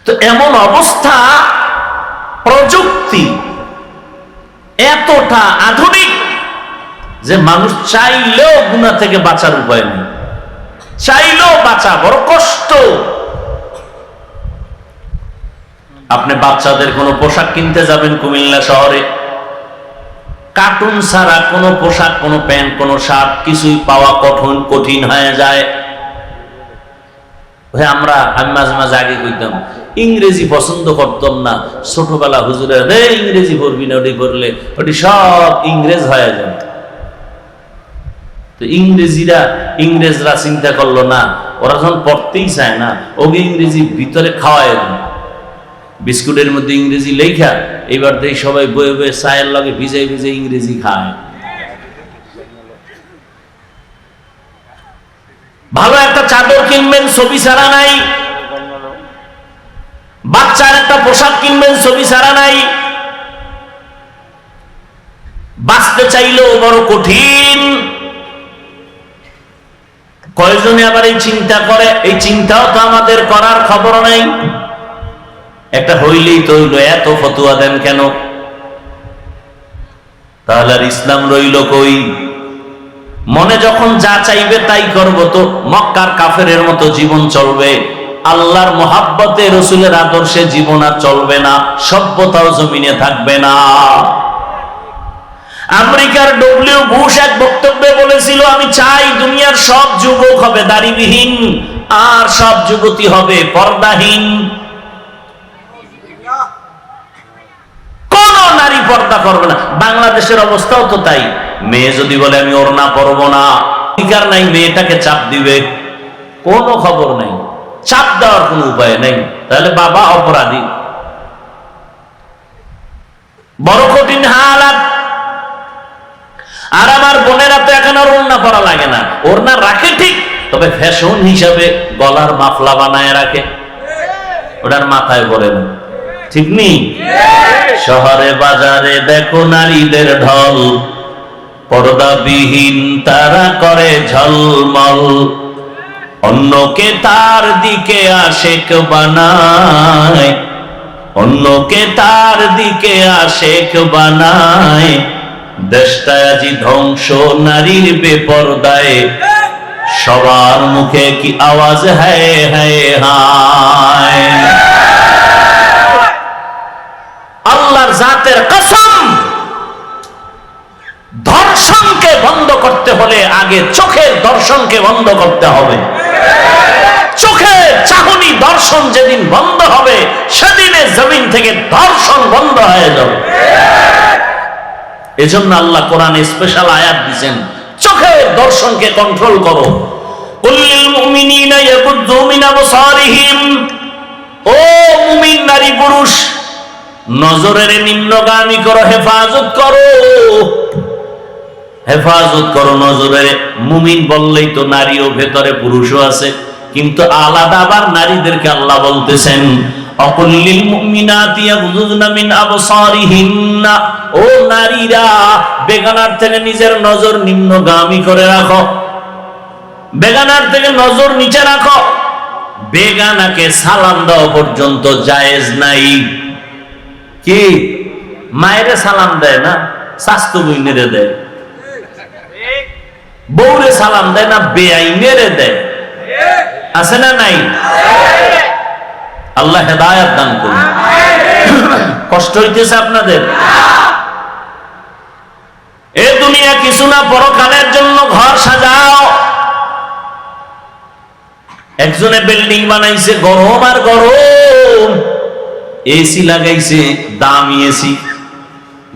তো এমন অবস্থা, প্রযুক্তি এতটা আধুনিক যে মানুষ চাইলেও গুনাহ থেকে বাঁচার উপায় নেই, চাইলেও বাঁচা বড় কষ্ট। আপনি বাচ্চাদের কোনো পোশাক কিনতে যাবেন কুমিল্লা শহরে, কার্টুন ছাড়া কোনো পোশাক, কোনো প্যান্ট, কোনো শার্ট কিছুই পাওয়া কঠিন হয়ে যায়। আমি মাঝে মাঝে আগে কইতাম ইংরেজি পছন্দ করতাম না, ছোটবেলা হুজুরের ইংরেজি পড়বি না, ওটি পড়লে ওটি সব ইংরেজ হয়ে যাবে। তো ইংরেজরা চিন্তা করলো না, ওরা যখন পড়তেই চায় না, ওকে ইংরেজি ভিতরে খাওয়ায় দেন, বিস্কুটের মধ্যে ইংরেজি লেখা। এবার দেখি সবাই বয়ে বয়ে চায়ের লগে ভিজে ভিজে ইংরেজি খায়। ভালো একটা চাদর কিনবেন, ছবি ছাড়া নাই। বাচ্চার একটা পোশাক কিনবেন, ছবি ছাড়া নাই। বাঁচতে চাইলেও বড় কঠিন। কয়জনে আবার এই চিন্তা করে? এই চিন্তাও তো আমাদের করার খবর নাই। একটা হইলেই তো হইল, এত ফতুয়া দেন কেন? তাহলে আর ইসলাম রইল কই? মনে যখন যা চাইবে তাই করব, তো মক্কার কাফেরের মতো জীবন চলবে। আল্লাহর মোহাব্বতে, রসুলের আদর্শে জীবন আর চলবে না, সভ্যতাও জমিনে থাকবে না। আমেরিকার ডব্লিউ বুশ এক বক্তব্যে বলেছিল, আমি চাই দুনিয়ার সব যুবক হবে দাড়িবিহীন, আর সব যুবতী হবে পর্দাহীন। কোন নারী পর্দা করবে না। বাংলাদেশের অবস্থাও তো তাই। মেয়ে যদি বলে আমি ওড়না পরবো না, অধিকার নাই, মেয়েটাকে চাপ দিবে, কোনো খবর নাই, চাপ দেওয়ার কোনো উপায় নেই। তাহলে বাবা অপরাধী। বড় কঠিন হালাত। আর আমার বোনেরা তো এখন আর ওড়না পরা লাগে না, ওড়না রাখে ঠিক, তবে ফ্যাশন হিসাবে গলার মাফলা বানায় রাখে, ওটার মাথায় পড়ে না। ঠিক নেই? শহরে বাজারে দেখো নারীদের ঢল, পর্দাবিহীন তারা করে ঝলমল, অন্যকে তার দিকে আশেক বানায়, অন্যকে তার দিকে আশেক বানায়। দেশটা আজি ধ্বংস নারীর বেপরদায়, সবার মুখে কি আওয়াজ হায় হায় হায়। আল্লাহর জাতের কসম, ধর্ষণকে বন্ধ করতে হলে আগে চোখের দর্শনকে বন্ধ করতে হবে। চোখের চাহনি দর্শন যেদিন বন্ধ হবে, সেদিনে জমিন থেকে দর্শন বন্ধ হয়ে যাবে। এজন্য আল্লাহ কোরআনে স্পেশাল আয়াত দিয়েছেন, চোখের দর্শনকে কন্ট্রোল করো। কুল্লিল মুমিনিনা ইয়াগুদ্দু মিন আবসারিহিম, ও মুমিন নারী পুরুষ, নজরের নিম্নগামী করো, হেফাজত করো, হেফাজত করো নজরের। মুমিন বললেই তো নারীও ভেতরে পুরুষও আছে, কিন্তু আলাদা আবার নারীদেরকে আল্লাহ বলতেছেন অকুল্লিল মুমিনাতি ইয়াগুযুযনা মিন আবসারিহিন্না, ও নারীরা বেগানার থেকে নিজের নজর নিম্নগামী করে রাখো, বেগানার থেকে নজর নিচে রাখো। বেগানাকে সালাম দেওয়া পর্যন্ত জায়েজ নাই। কি মায়েরে সালাম দেয় না, স্বাস্থ্য বইনেরে দেয়, বউরে সালাম দেয় না, বেআইনেরে দেয়, আছে না নাই? আল্লাহ হেদায়েত দান করুন। কষ্ট হইতেছে আপনাদের? এ দুনিয়া কিছু না, পরকালের জন্য ঘর সাজাও। একজনে বিল্ডিং বানাইছে, গরম আর গরম, এসি লাগাইছে, দামি এসি,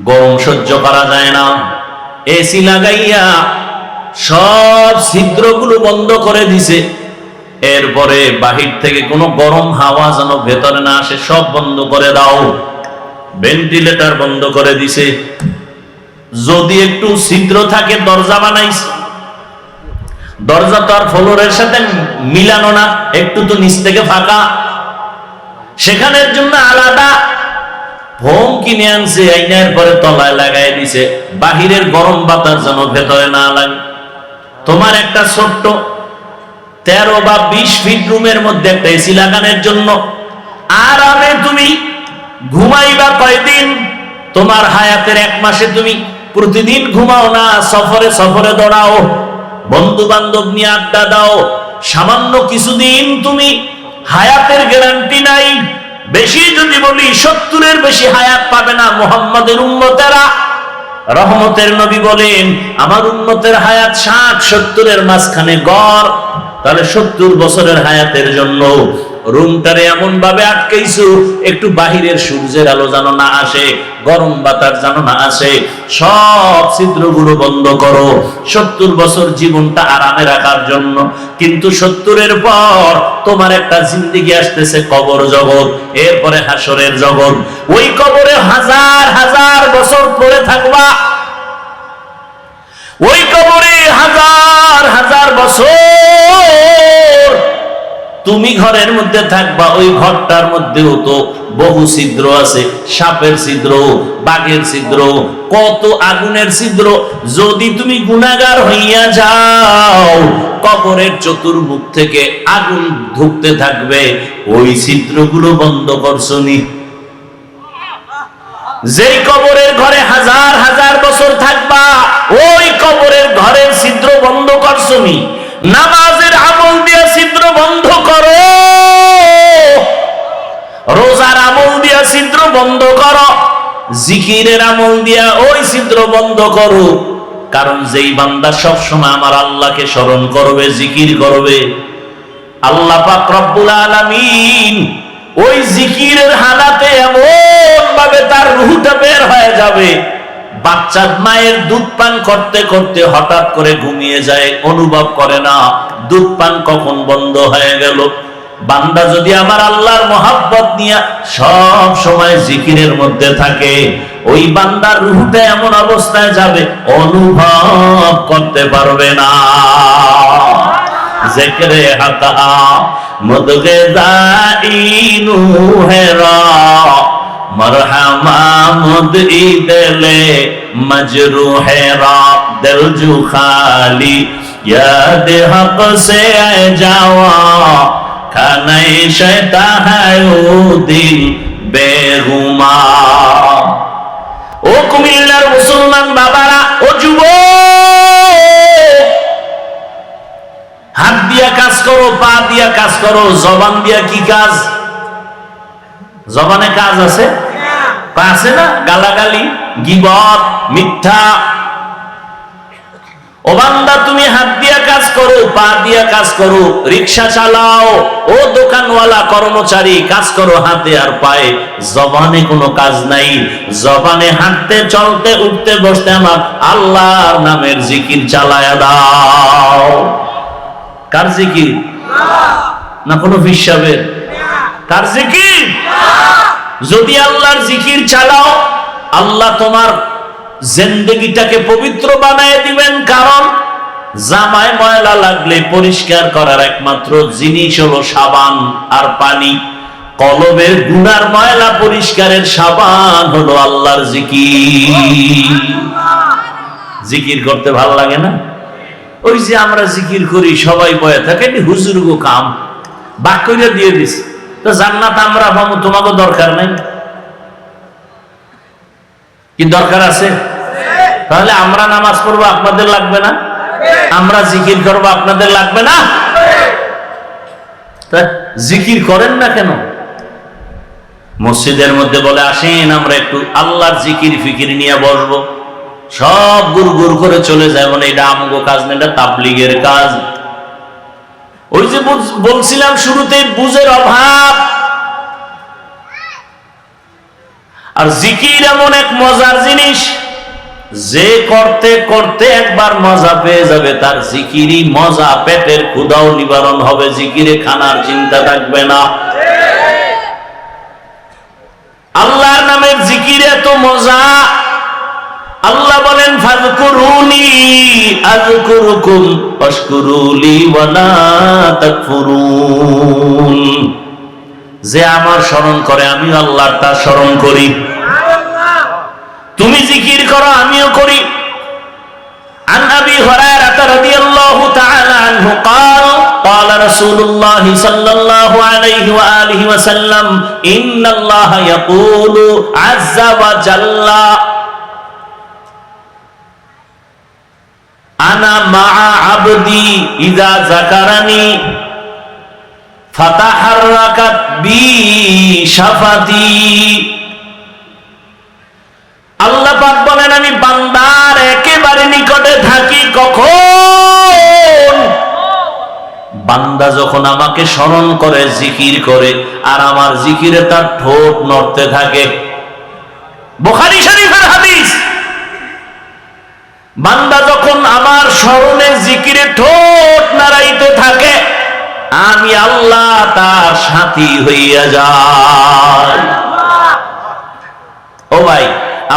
গরম সহ্য করা যায় না। এসি লাগাইয়া সব ছিদ্রগুলো বন্ধ করে দিছে। এরপরে বাহির থেকে কোনো গরম হাওয়া যেন ভেতরে না আসে, সব বন্ধ করে দাও। ভেন্টিলেটর বন্ধ করে দিছে। যদি একটু ছিদ্র থাকে দরজা বানাইছে, দরজা তো আর ফ্লোরের সাথে মিলানো না, একটু তো নিচ থেকে ফাঁকা, সেখানের জন্য আলাদা ফোম কিনে আনছে, আইনার পরে তলায় লাগাই দিছে, বাহিরের গরম বাতাস যেন ভেতরে না লাগে। তোমার একটা ছোট্ট 13 বা 20 ফিট রুমের মধ্যে একটা এসি লাগানোর জন্য আরামে তুমি ঘুমাইবা কয়দিন? তোমার হায়াতের 1 মাসে তুমি প্রতিদিন ঘুমাও না, সফরে সফরে দৌড়াও, বন্ধু বান্ধব নিয়ে আড্ডা দাও, সামান্য কিছুদিন তুমি হায়াতের গ্যারান্টি নাই। বেশি যদি বলি 70-এর বেশি হায়াত পাবে না মুহাম্মাদের উম্মতেরা। রহমতের নবী বলেন আমার উম্মতের হায়াত 60-70-এর মাঝখানে গড়। তাহলে 70 বছরের হায়াতের জন্য রুমটারে এমন ভাবে আটকাইছো, একটু বাহিরের সূর্যের আলো যেন না আসে, গরম বাতাস যেন না আসে, সব ছিদ্রগুলো বন্ধ করো 70 বছর জীবনটা আরামে রাখার জন্য। কিন্তু 70-এর পর তোমার একটা জিন্দেগি আসতেছে, কবর জগৎ, এরপরে হাসরের জগৎ। ওই কবরে হাজার হাজার বছর পড়ে থাকবা, ওই কবরে হাজার হাজার বছর তুমি ঘরের মধ্যে থাকবা। ওই ঘরটার মধ্যেও তো বহু ছিদ্র আছে, সাপের ছিদ্র, বাঘের ছিদ্র, কত আগুনের ছিদ্র। যদি তুমি গুনাহগার হইয়া যাও, কবরের চতুর্মুখ থেকে আগুন ঢুকতে থাকবে, ওই ছিদ্রগুলো বন্ধ করছনি। যেই কবরের ঘরে হাজার হাজার বছর থাকবা, ওই কবরের ঘরের ছিদ্র বন্ধ করছনি। নামাজের আমল দিয়া ছিদ্র বন্ধ করো, রোজার আমল দিয়া ছিদ্র বন্ধ করো, জিকিরের আমল দিয়া ওই ছিদ্র বন্ধ করো। কারণ যেই বান্দা সব সময় আমার আল্লাহকে স্মরণ করবে, জিকির করবে, আল্লাহ পাক রব্বুল আলামিন ওই জিকিরের হালাতে এমন ভাবে তার রূহটা বের হয়ে যাবে, বাচ্চা মায়ের দুধ পান করতে করতে হঠাৎ করে ঘুমিয়ে যায়, অনুভব করে না দুধ পান কখন বন্ধ হয়ে গেল। বান্দা যদি আমার আল্লাহর মহব্বত নিয়ে সব সময় জিকিরের মধ্যে থাকে, ওই বান্দার রূহটা এমন অবস্থায় যাবে অনুভব করতে পারবে না। জিকরে হাতা মুদগে দাইনু হেরা মরহমা মুদই দিলে মজরুহেরা দিল জু খালি याद हक से जावा खाने शैता है वो दिल बेगुमा। ও কুমিল্লার মুসলমান বাবারা, ও যুবক, হাত দিয়া কাজ করো, পা দিয়া কাজ করো, জবান দিয়া কি কাজ? জবানে কাজ আছে, আছে না? গালাগালি, গীবত, মিথ্যা। ও বান্দা, তুমি হাত দিয়া কাজ করো, পা দিয়া কাজ করো, রিকশা চালাও, ও দোকানওয়ালা কর্মচারী কাজ করো হাতে আর পায়ে, জবানে কোনো কাজ নাই। জবানে হাঁটতে চলতে উঠতে বসতে আমার আল্লাহর নামের জিকির চালায়া দাও। কার জিকির? না কোনো হিসাবে? কার জিকির? যদি আল্লাহর জিকির চালাও, আল্লাহ তোমার জিন্দেগিটাকে পবিত্র বানায় দিবেন। কারণ জামায় ময়লা লাগলে পরিষ্কার করার একমাত্র জিনিস হলো সাবান আর পানি। কলবের গুনার ময়লা পরিষ্কারের সাবান হলো আল্লাহর জিকির। জিকির করতে ভালো লাগে না? ওই যে আমরা জিকির করি, সবাই বয়ে থাকে, হুজুর গো কাম বাক্য দিয়ে দিস, তো জান্নাত আমরা পাবো, তোমাকে দরকার নাই। কি দরকার আছে? তাহলে আমরা নামাজ পড়বো, আপনাদের লাগবে না? আমরা জিকির করবো, আপনাদের লাগবে না? জিকির করেন না কেন? মসজিদের মধ্যে বলে আসেন আমরা একটু আল্লাহর জিকির ফিকির নিয়ে বসবো, সব গুড় গুড় করে চলে যায়, মানে এটা আমগো কাজ না, এটা তাবলীগের কাজ। ওই যে বলছিলাম শুরুতেই, বুঝের অভাব। আর জিকির এমন এক মজার জিনিস, যে করতে করতে একবার মজা পেয়ে যাবে, তার জিকিরই মজা, পেটের ক্ষুধাও নিবারণ হবে, জিকিরে খানার চিন্তা থাকবে না। আল্লাহর নামের জিকির এত মজা, আল্লাহ বলেন ফাযকুরুনি আযকুরুকুম ওয়াশকুরুলি ওয়ালা তাকফুরুন। যে আমার স্মরণ করে আমি আল্লাহর তার স্মরণ করি। তুমি জিকির করো আমিও করি। عن أبي هريرة رضي الله تعالى عنه قال قال رسول الله صلى الله عليه وآله وسلم إن الله يقول عز وجل أنا مع عبدي إذا ذكرني فتحركت بي شفتي। আল্লাহ পাক বলেন আমি বান্দার একেবারে নিকটে থাকি কখন? বান্দা যখন আমাকে স্মরণ করে, জিকির করে, আর আমার জিকিরে তার ঠোঁট নড়তে থাকে। বুখারী শরীফের হাদিস। বান্দা যখন আমার স্মরণে জিকিরে ঠোঁট নাড়াইতে থাকে, আমি আল্লাহ তার সাথী হইয়া যাই। ও ভাই,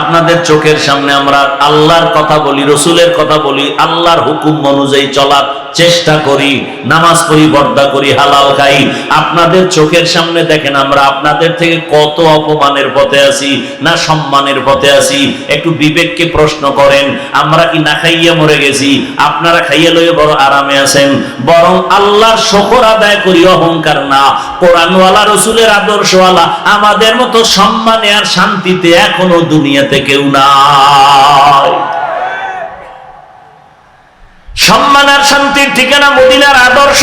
আপনাদের চোখের সামনে আমরা আল্লাহর কথা বলি, রসুলের কথা বলি, আল্লাহর হুকুম অনুযায়ী চলার চেষ্টা করি, নামাজ পড়ি, পর্দা করি, হালাল খাই। আপনাদের চোখের সামনে দেখেন আমরা আপনাদের থেকে কত অপমানের পথে আছি না সম্মানের পথে আছি। একটু বিবেককে প্রশ্ন করেন, আমরা কি না খাইয়া মরে গেছি? আপনারা খাইয়া লইয়া বড় আরামে আছেন। বরং আল্লাহর শুকর আদায় করি, অহংকার না। কোরআনওয়ালা, রসুলের আদর্শওয়ালা আমাদের মতো সম্মানে আর শান্তিতে এখনো দুনিয়াতে কেউ নাই। সম্মান আর শান্তির ঠিকানা মদিনার আদর্শ।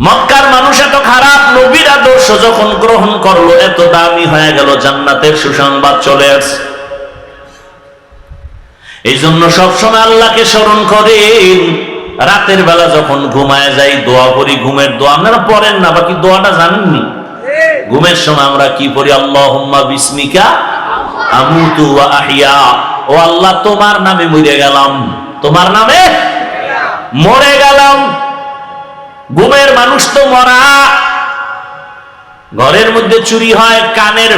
মক্কার মানুষ এত খারাপ, নবীর আদর্শ যখন গ্রহণ করলো এত দামি হয়ে গেল, জান্নাতের সুসংবাদ চলে আসে। এই জন্য সবসময় আল্লাহকে স্মরণ করেন। রাতের বেলা যখন ঘুমায় যাই দোয়া করি, ঘুমের দোয়া। আপনারা পড়েন না, বাকি দোয়াটা জানেননি? ঘুমের সময় আমরা কি পড়ি? আল্লাহুম্মা বিসমিকা আমুতু ওয়া আহইয়া। ও আল্লাহ, তোমার নামে মরে গেলাম, তোমার নামে মরে গেলাম। ঘুমের মানুষ তো মরা। ঘরের মধ্যে চুরি হয়, কানের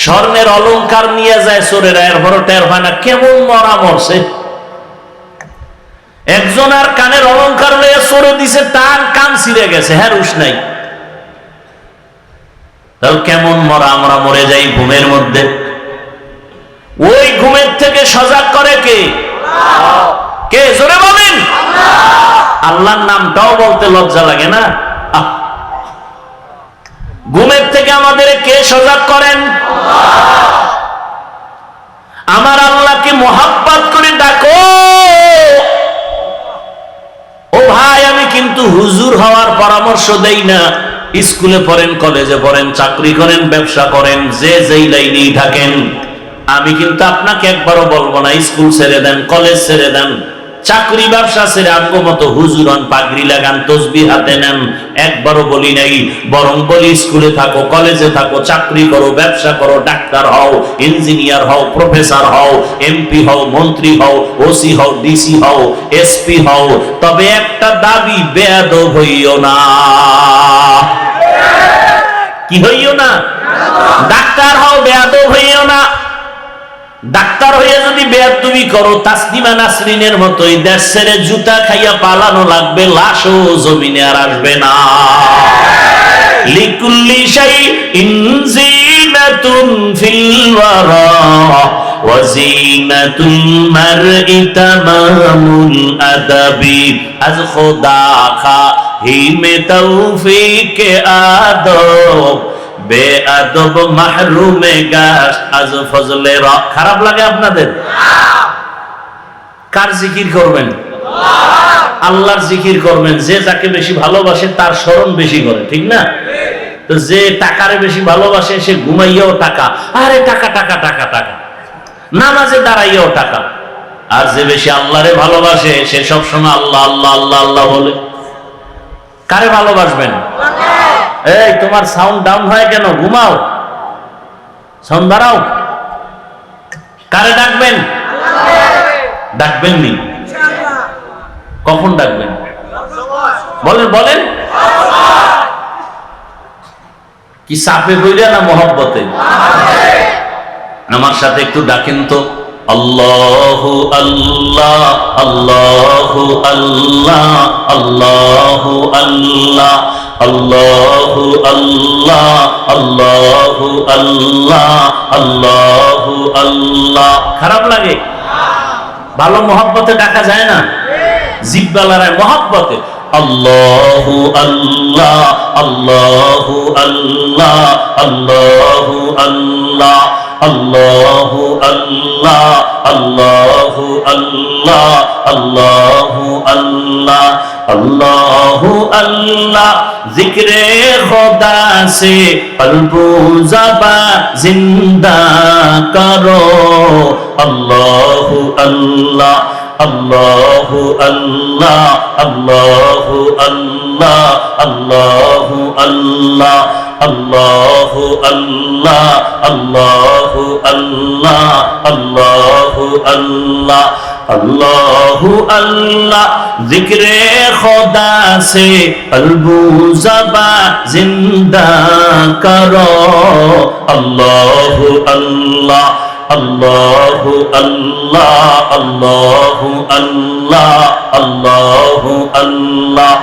স্বর্ণের অলংকার নিয়ে যায় চোরেরা, এরপর টের হয় না কেমন মরা মরছে। একজন আর কানের অলংকার লইয়া চোরে দিছে, তার কান ছিঁড়ে গেছে, হ্যাঁ রুশ নাই। তাহলে কেমন মরা আমরা মরে যাই ঘুমের মধ্যে। ওই ঘুমের থেকে সজাগ করে কে? কে? জোরে বলেন। আল্লাহর নামটাও বলতে লজ্জা লাগে না? ঘুমের থেকে আমাদের কে সজাগ করেন? আমার আল্লাহকে মোহাব্বত করে ডাকো। ও ভাই, আমি কিন্তু হুজুর হওয়ার পরামর্শ দেই না। স্কুলে পড়েন, কলেজে পড়েন, চাকরি করেন, ব্যবসা করেন, যে যেই লাইনেই থাকেন, আমি কিন্তু আপনাকে একবারও বলবো না স্কুল ছেড়ে দেন, কলেজ ছেড়ে দেন, চাকরি ব্যবসা ছেড়ে আঙ্গো মতো হুজুর হন, পাগড়ি লাগান, তসবিহ হাতে নেন। একবারও বলি নাই। বরং বলি স্কুলে থাকো, কলেজে থাকো, চাকরি করো, ব্যবসা করো, ডাক্তার হও, ইঞ্জিনিয়ার হও, প্রফেসর হও, এমপি হও, মন্ত্রী হও, ওসি হও, ডিসি হও, এসপি হও, তবে একটা দাবি, বেয়াদব হইও না। কি হইও না? ডাক্তার হও, বেয়াদব হইও না। ডাক্তার হইয়া যদি বেয়াদবি করো, তাসলিমা নাসরিনের মতোই দেশ ছেড়ে জুতা খাইয়া পালানো লাগবে, লাশও জমিনে আর আসবে না। লিকুল্লি শাইইন জিনাতুন ফিল ওয়ারা ওয়া জিনাতুল মারই তামামুল আদাবি। আজ খোদা খাহিমে তৌফিক আদব, বেআদব মাহরুমে গাশ আজ ফজলে র। খারাপ লাগে আপনাদের? কার জিকির করবেন? আল্লাহর জিকির করবেন। যে যাকে বেশি ভালোবাসে তার স্মরণ বেশি করে, ঠিক না? তো যে টাকারে বেশি ভালোবাসে সে ঘুমাইয়াও টাকা, আরে টাকা টাকা টাকা টাকা, নামাজে দাঁড়াইয়াও টাকা। আর যে বেশি আল্লাহরে ভালোবাসে সে সবসময় আল্লাহ আল্লাহ আল্লাহ আল্লাহ বলে। কারে ভালোবাসবেন? এই তোমার সাউন্ড ডাউন হয় কেন? ঘুমাও। সন্ধ্যারাও কারে ডাকবেন? ডাকবেন নি? কখন ডাকবেন? বলেন বলেন। কি চাপে বইরা না মহব্বতে? আমার সাথে একটু ডাকেন তো, আল্লাহু আল্লাহ আল্লাহু আল্লাহ আল্লাহু আল্লাহ আল্লাহু আল্লাহ আল্লাহু আল্লাহ আল্লাহু আল্লাহ। খারাপ লাগে? ভালো মহব্বতে ডাকা যায় না? জিহ্বা লড়ায় মহব্বতে আল্লাহু আল্লাহ আল্লাহু আল্লাহ আল্লাহু আল্লাহ আল্লাহু আল্লাহ আল্লাহু আল্লাহ আল্লাহু আল্লাহ আল্লাহু আল্লাহ। জিক্রে খুদা সে কলবু জবা জিন্দা করো আল্লাহু আল্লাহ আল্লাহু আল্লাহ আল্লাহু আল্লাহ আল্লাহু আল্লাহ আল্লাহু আল্লাহ আল্লাহু আল্লাহ আল্লাহু আল্লাহ আল্লাহু আল্লাহ। জিক্রে খুদা সে কলবু জবা জিন্দা করো আল্লাহু আল্লাহ আল্লাহু আল্লাহ আল্লাহু আল্লাহ আল্লাহু আল্লাহ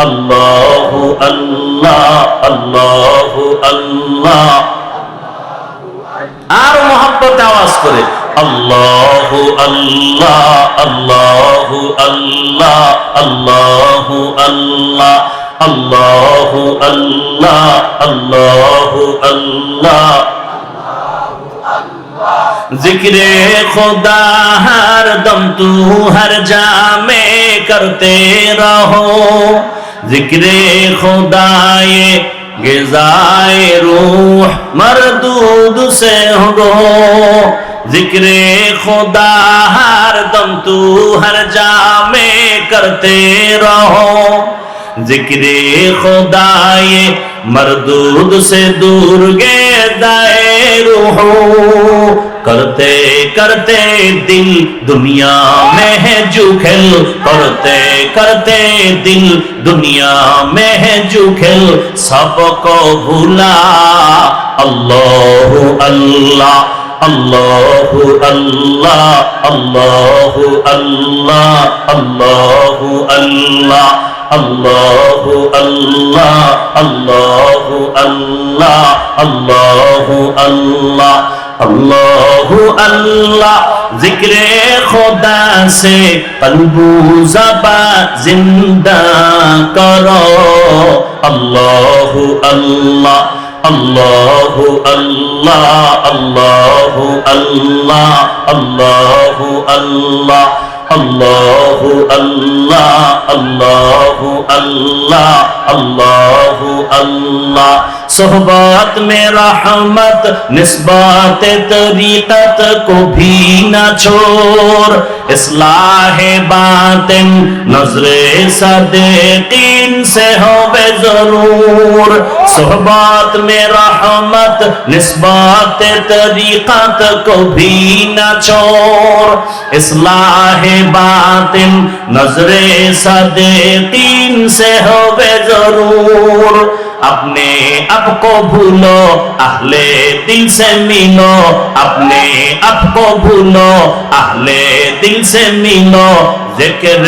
আল্লাহু আল্লাহ আল্লাহু আল্লাহ। আর মহব্বতে আওয়াজ করে আল্লাহু আল্লাহ আল্লাহু আল্লাহ আল্লাহু আল্লাহ আল্লাহু আল্লাহ আল্লাহু আল্লাহ। जिक्रे खुदा हर दम तू हर जा में करते रहो जिक्रे खुदाए गिज़ाए रूह मरदूद से हो जिक्रे खुदा हर दम तू हर जा में करते रहो जिक्रे खुदाए मरदूद से दूर गेदाए रूह करते करते दिल दुनिया में है जुखेल करते करते दिल दुनिया में है जुखेल सबको भूला अल्लाहु अल्लाह अल्लाहु अल्लाह अल्लाहु अल्लाह अल्लाहु अल्लाह अल्लाहु अल्लाह अल्लाहु अल्लाह अल्लाहु अल्लाह अल्लाहु अल्लाह। जिक्रे खुदा से कल्बू ज़बा जिंदा करो अल्लाहु अल्लाह अल्लाहु अल्लाह अल्लाहु अल्लाह अल्लाहु अल्लाह अल्लाहु अल्लाह अल्लाहु अल्लाह अल्लाहु अल्लाह। सोहबत में रहमत निस्बत तरीक़त को भी न छोड़ इस्लाहे बातिन नज़रे सदीक़ीन से होवे ज़रूर सोहबत में रहमत निस्बत तरीक़त को भी न छोड़ इस्लाहे बातिन नज़रे सदीक़ीन से होवे ज़रूर अपने आप को भूलो अहले दिल से मिलो अपने आप को भूलो अहले दिल से मिलो जिक्र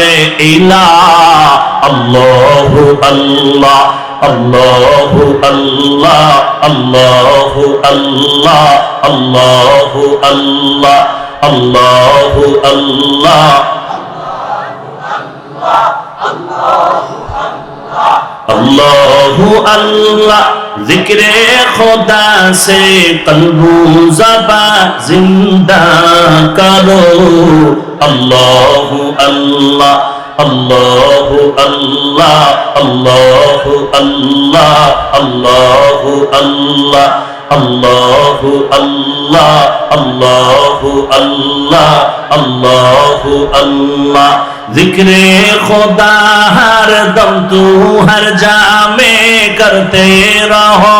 इलाह अल्लाहु अल्लाह अल्लाहु अल्लाह अल्लाहु अल्लाह अल्लाहु अल्लाह अल्लाहु अल्लाह अल्लाहु अल्लाह। जिक्रे खुदा से कल्बू ज़बा जिंदा करो अल्लाहु अल्लाह अल्लाहु अल्लाह अल्लाहु अल्लाह अल्लाहु अल्लाह अल्लाहु अल्लाह अल्लाहु अल्लाह अल्लाहु अल्लाह। जिक्रे खुदा हर दम तू हर जा में करते रहो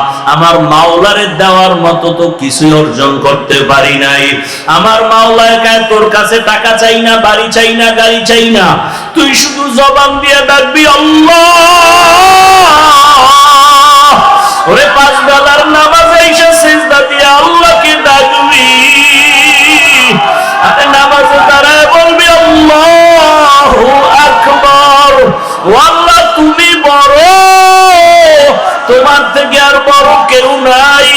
আমার মাওলারে দেওয়ার মতো তো কিছু অর্জন করতে পারি নাই। আমার মাওলা একাই তোর কাছে টাকা চাই না, বাড়ি চাই না, গাড়ি চাই না, তুই শুধু জবান দিয়ে ডাকবি আল্লাহ। ওরে পাঁচ বেলার নামাজে এসে সিজদা দিয়ে আল্লাহকে ডাকবি, আরে নামাজে দাঁড়ায় বলবি আল্লাহু আকবার। ও আল্লাহ তুমি বড়, তোমার থেকে আর বড় কেউ নাই।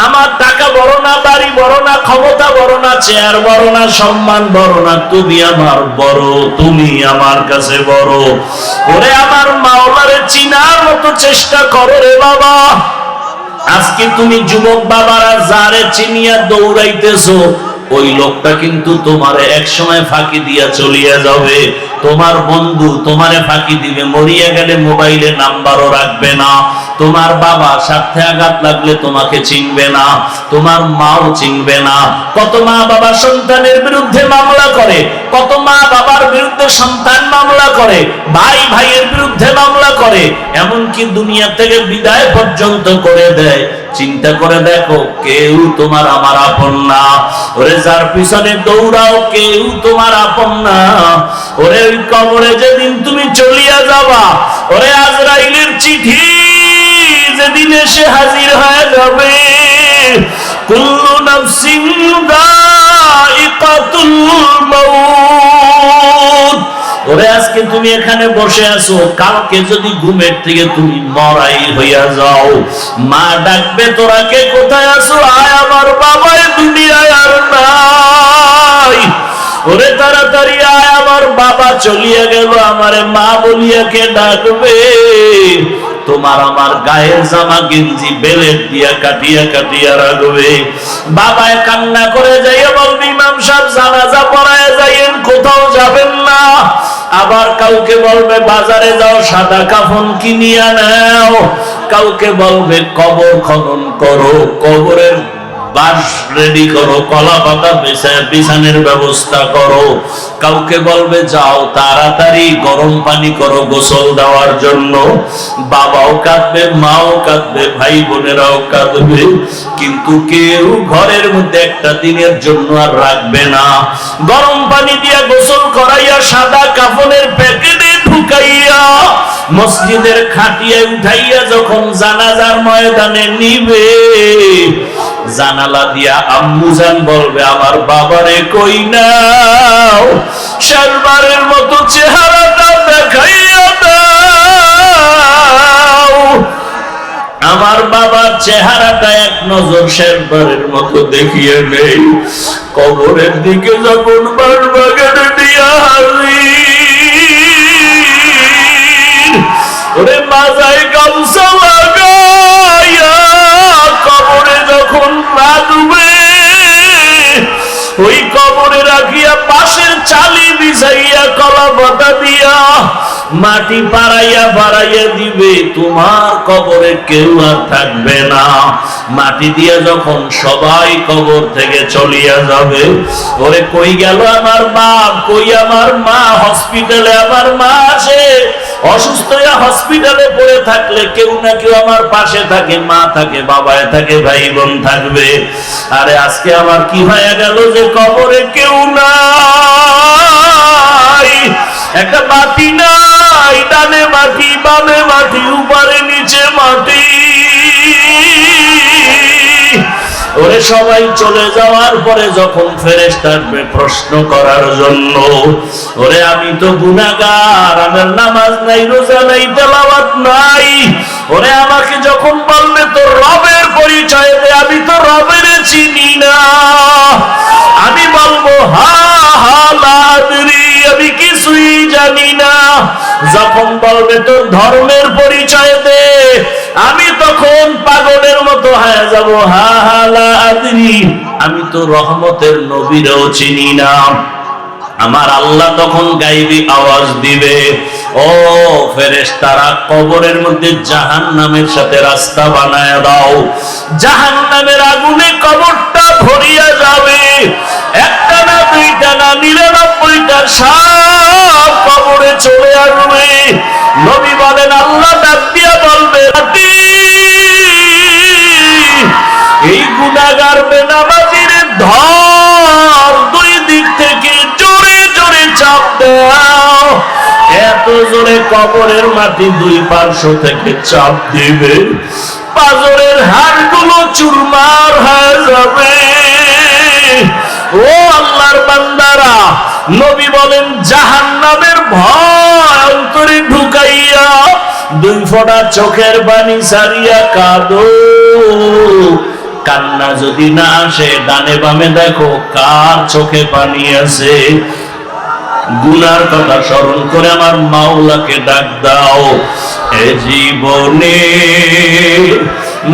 আমার টাকা বড় না, বাড়ি বড় না, ক্ষমতা বড় না, চেয়ার বড় না, সম্মান বড় না, তুমি আমার বড়, তুমি আমার কাছে বড়। ওরে আমার মাওলারে চিনার মতো চেষ্টা করো রে বাবা। আজকে তুমি যুবক বাবারা যারে চিনিয়া দৌড়াইতেছো, ওই লোকটা কিন্তু তোমারে এক সময় ফাঁকি দিয়া চলিয়া যাবে। তোমার বন্ধু তোমারে ফাঁকি দিবে, মরিয়া গেলে মোবাইলে নাম্বারও রাখবে না। তোমার বাবা স্বার্থে আঘাত লাগলে তোমাকে চিনবে না, তোমার মাও চিনবে না। কত মা বাবা সন্তানের বিরুদ্ধে মামলা করে, কত মা বাবার বিরুদ্ধে সন্তান মামলা করে, ভাই ভাইয়ের বিরুদ্ধে মামলা করে, এমনকি দুনিয়া থেকে বিদায় পর্যন্ত করে দেয়। চিন্তা করে দেখো, কেউ তোমার আমার আপন না। ওরে যার পিছনে দৌড়াও, কেউ তোমার আপন না। ওরে ওই কবরে যেদিন তুমি চলিয়া যাবা, ওরে আজরাইলের চিঠি যেদিন এসে হাজির হয়ে যাবে, কুল্লু নাফসিন যায়িকাতুল মাউত। ওরে আজকে তুমি এখানে বসে আছো, কালকে যদি ঘুমের থেকে তুমি মরাই হইয়া যাও, মা ডাকবে তোরা কে কোথায় আছো, আয় আমার বাবা দুনিয়ায় আর নাই। ওরে তাড়াতাড়ি আয়, আমার বাবা চলিয়া গেল, আমারে মা বলিয়া কে ডাকবে। তোমার আমার গায়ের জামা গেঞ্জি বেলেট দিয়া কাটিয়া কাটিয়া রাখবে। বাবায় কান্না করে যাইয়া বলবে ইমাম সাহেব জানাজা পড়ায় যাইয়েন, কোথাও যাবেন না। আবার কাউকে বলবে বাজারে যাও, সাদা কাফন কিনিয়া নাও। কাউকে বলবে কবর খনন করো, কবরের বাঁশ রেডি করো, কলা পাতা বিছানের ব্যবস্থা করো। কাউকে বলবে যাও তাড়াতাড়ি গরম পানি করো গোসল দেওয়ার জন্য। বাবাও কাঁদবে, মাও কাঁদবে, ভাই বোনেরাও কাঁদবে, কিন্তু কেউ ঘরের মধ্যে একটা দিনের জন্য আর রাখবে না। গরম পানি দিয়া গোসল করাইয়া সাদা কাফনের প্যাকেটে ঢুকাইয়া মসজিদের খাটিয়ে উঠাইয়া যখন জানাজার ময়দানে নিবে, জানালা দিয়া আম্মুজান বলবে আমার বাবারে কই নাও, শেষবারের মতো চেহারাটা দেখাইয়া দাও। আমার বাবার চেহারাটা এক নজর শেষবারের মতো দেখিয়ে নেই। কবরের দিকে যখন বারবাগানে দিয়া হাজির, ওরে মাজায় গামছা লাগাইয়া কবরে যখন রাখবে, ওই কবরে রাখিয়া পাশের চালি বিছাইয়া কলা পাতা দিয়া মাটি পাড়াইয়া বাড়াইয়া দিবে, তোমার কবরে কেউ আর থাকবে না। মাটি দিয়া যখন সবাই কবর থেকে চলিয়া যাবে, ওরে কই গেল আমার বাপ, কই আমার মা। হসপিটালে আমার মা আসে, অসুস্থ হয়ে হসপিটালে পড়ে থাকলে কেউ না কেউ আমার পাশে থাকে, মা থাকে, বাবায় থাকে, ভাই বোন থাকবে। আরে আজকে আমার কি হয়ে গেল যে কবরে কেউ নাই, একটা মাটি নাই, ডানে মাটি, বামে মাটি, উপরে নিচে মাটি। ওরে সবাই চলে যাওয়ার পরে যখন ফেরেশতা আসবে প্রশ্ন করার জন্য, ওরে আমি তো গুনাহগার, আমার নামাজ নাই, রোজা নাই, তেলাওয়াত নাই। ওরে আমাকে যখন বলবে তোর রবের পরিচয় দে, আমি তো রবের চিনি না। আমি বলবো হা হা লা আদরি, আমি কিছুই জানি না। যখন বলবে তোর ধর্মের পরিচয় দে, আমি তখন পাগলের মতো হয়ে যাব, হা হা লা আদরি, আমি তো রহমতের নবীরও চিনি না। আমার আল্লাহ তখন গাইবি আওয়াজ দিবে, ও ফেরেশতারা কবরের মধ্যে জাহান্নামের সাথে রাস্তা বানায় দাও। জাহান্নামের আগুনে কবরটা ভরিয়া যাবে, একটা না দুইটা না 99টা সাপ কবরে চলে আসবে। নবী বলেন আল্লাহ ডাক দিয়া বলবে দাও। এত জোরে কবরের মাটি দুই পার্শ্ব থেকে চাপ দিবে, পাজরের হাড়গুলো চুরমার হয়ে যাবে। ও আল্লাহর বান্দারা, নবী বলেন জাহান্নামের ভয় অন্তরে ঢুকাইয়া দুই ফোঁটা চোখের পানি ছাড়িয়া কাঁদো। কান্না যদি না আসে, ডানে বামে দেখো কার চোখে পানি আছে। গুনার কথা স্মরণ করে আমার মাওলাকে ডাক দাও। এ জীবনে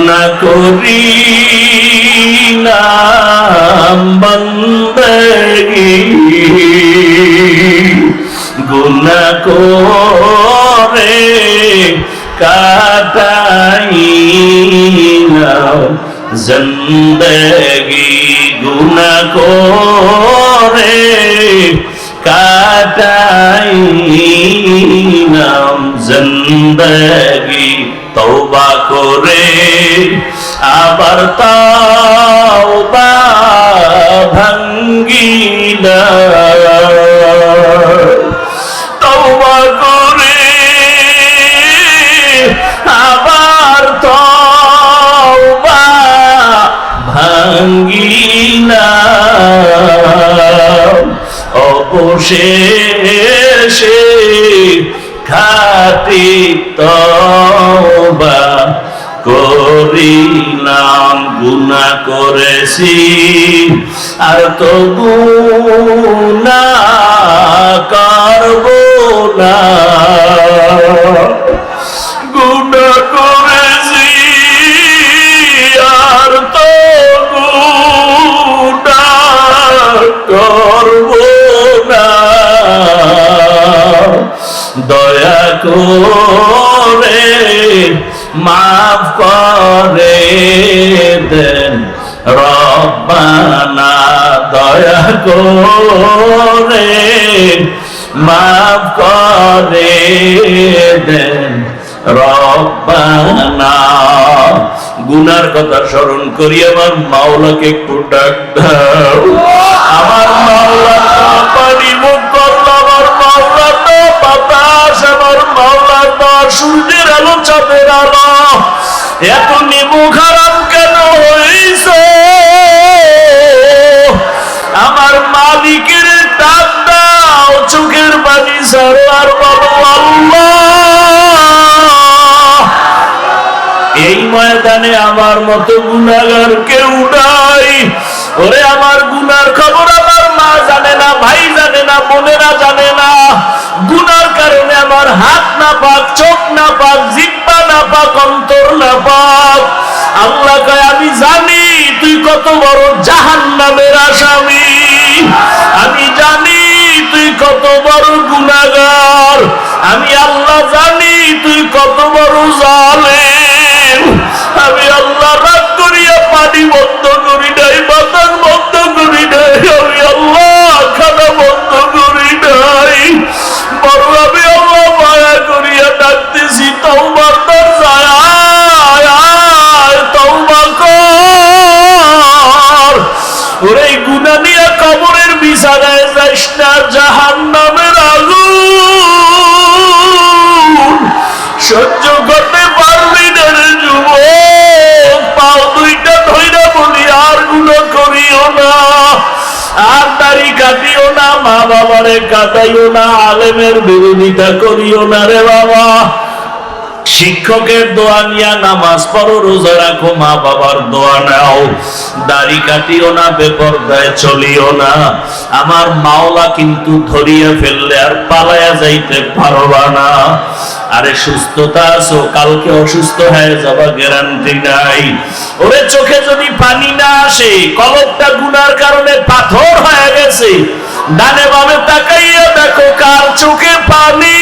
না করি নাম বন্দেগি, গুনাহ করে কাটাই নাও জিন্দেগি, গুনাহ করে কাটাই নাম জিন্দেগি। তওবা করে আবার তওবা ভাঙ্গিলা, তওবা করে আবার তওবা ভাঙ্গিলা, অবশেষে খাঁটি তওবা করিলাম। গুনাহ করেছি আর তো গুনাহ করব না, গুনাহ করেছি আর তো গুনাহ করব না। দয়া করে মাফ করে দেন রব্বানা, দয়া করে মাফ করে দেন রব্বানা। গুনার কথা স্মরণ করি আমার মাওলাকে একটু ডাক দাও। আমার মাওলা পানি মুখ করল, আমার মাওলা তো বাতাস, আমার মাওলা তো সূর্যের আলো, চাঁদের আলো। এত নিমু খারাপ কেন হইছে? আমার মালিকের ডাক দাও, চোখের পানি ছাড়ো আর বলো আল্লাহ। এই ময়দানে আমার মতো গুনাহগার কেউ নাই। ওরে আমার গুনার খবর আমার মা জানে না, ভাই জানে না, বোনেরা জানে না। গুনার কারণে আমার হাত না পাক, চোখ না পাক, জিহ্বা না পাক, অন্তর না পাক। আল্লাহ কয় আমি জানি তুই কত বড় জাহান্নামের আসামি, আমি জানি তুই কত বড় গুনাহগার, আমি আল্লাহ জানি তুই কত বড় জালেম। আমি আল্লাহ রাগ করিয়া পানি বন্ধ করি নাই, বাতাস বন্ধ করি নাই, আমি আল্লাহ খানা বন্ধ করি নাই। বড় আমি আল্লাহ মায়া করিয়া ডাকতেছি, তওবার দরজায় আয়, তওবা কর। ওরে গুনাহ নিয়ে কবরের বিছানায় যাইস না, জাহান্নামের আগুন সহ্য করতে পারবি না রে যুবক। পাও দুইটা ধইরা বলি আর গুনাহ করিও না, আর দাড়ি কাটিও না, মা বাবারে কাটাইও না, আলেমের বিরোধিতা করিও না রে বাবা। শিক্ষকের দোয়া নিয়া নামাজ পড়ো, রোজা রাখো, মা বাবার দোয়া নাও, দাড়ি কাটিও না, বেপরদায় চলিও না। আমার মাওলা কিন্তু ধরিয়া ফেললে আর পালায়া যাইতে পারবা না। আরে সুস্থতা আছো, কালকে অসুস্থ হয়ে যাবা গ্যারান্টি নাই। ওরে চোখে যদি পানি না আসে, কলবটা গুনার কারণে পাথর হয়ে গেছে, ডানে বামে তাকাইয়া দেখো কার চোখে পানি।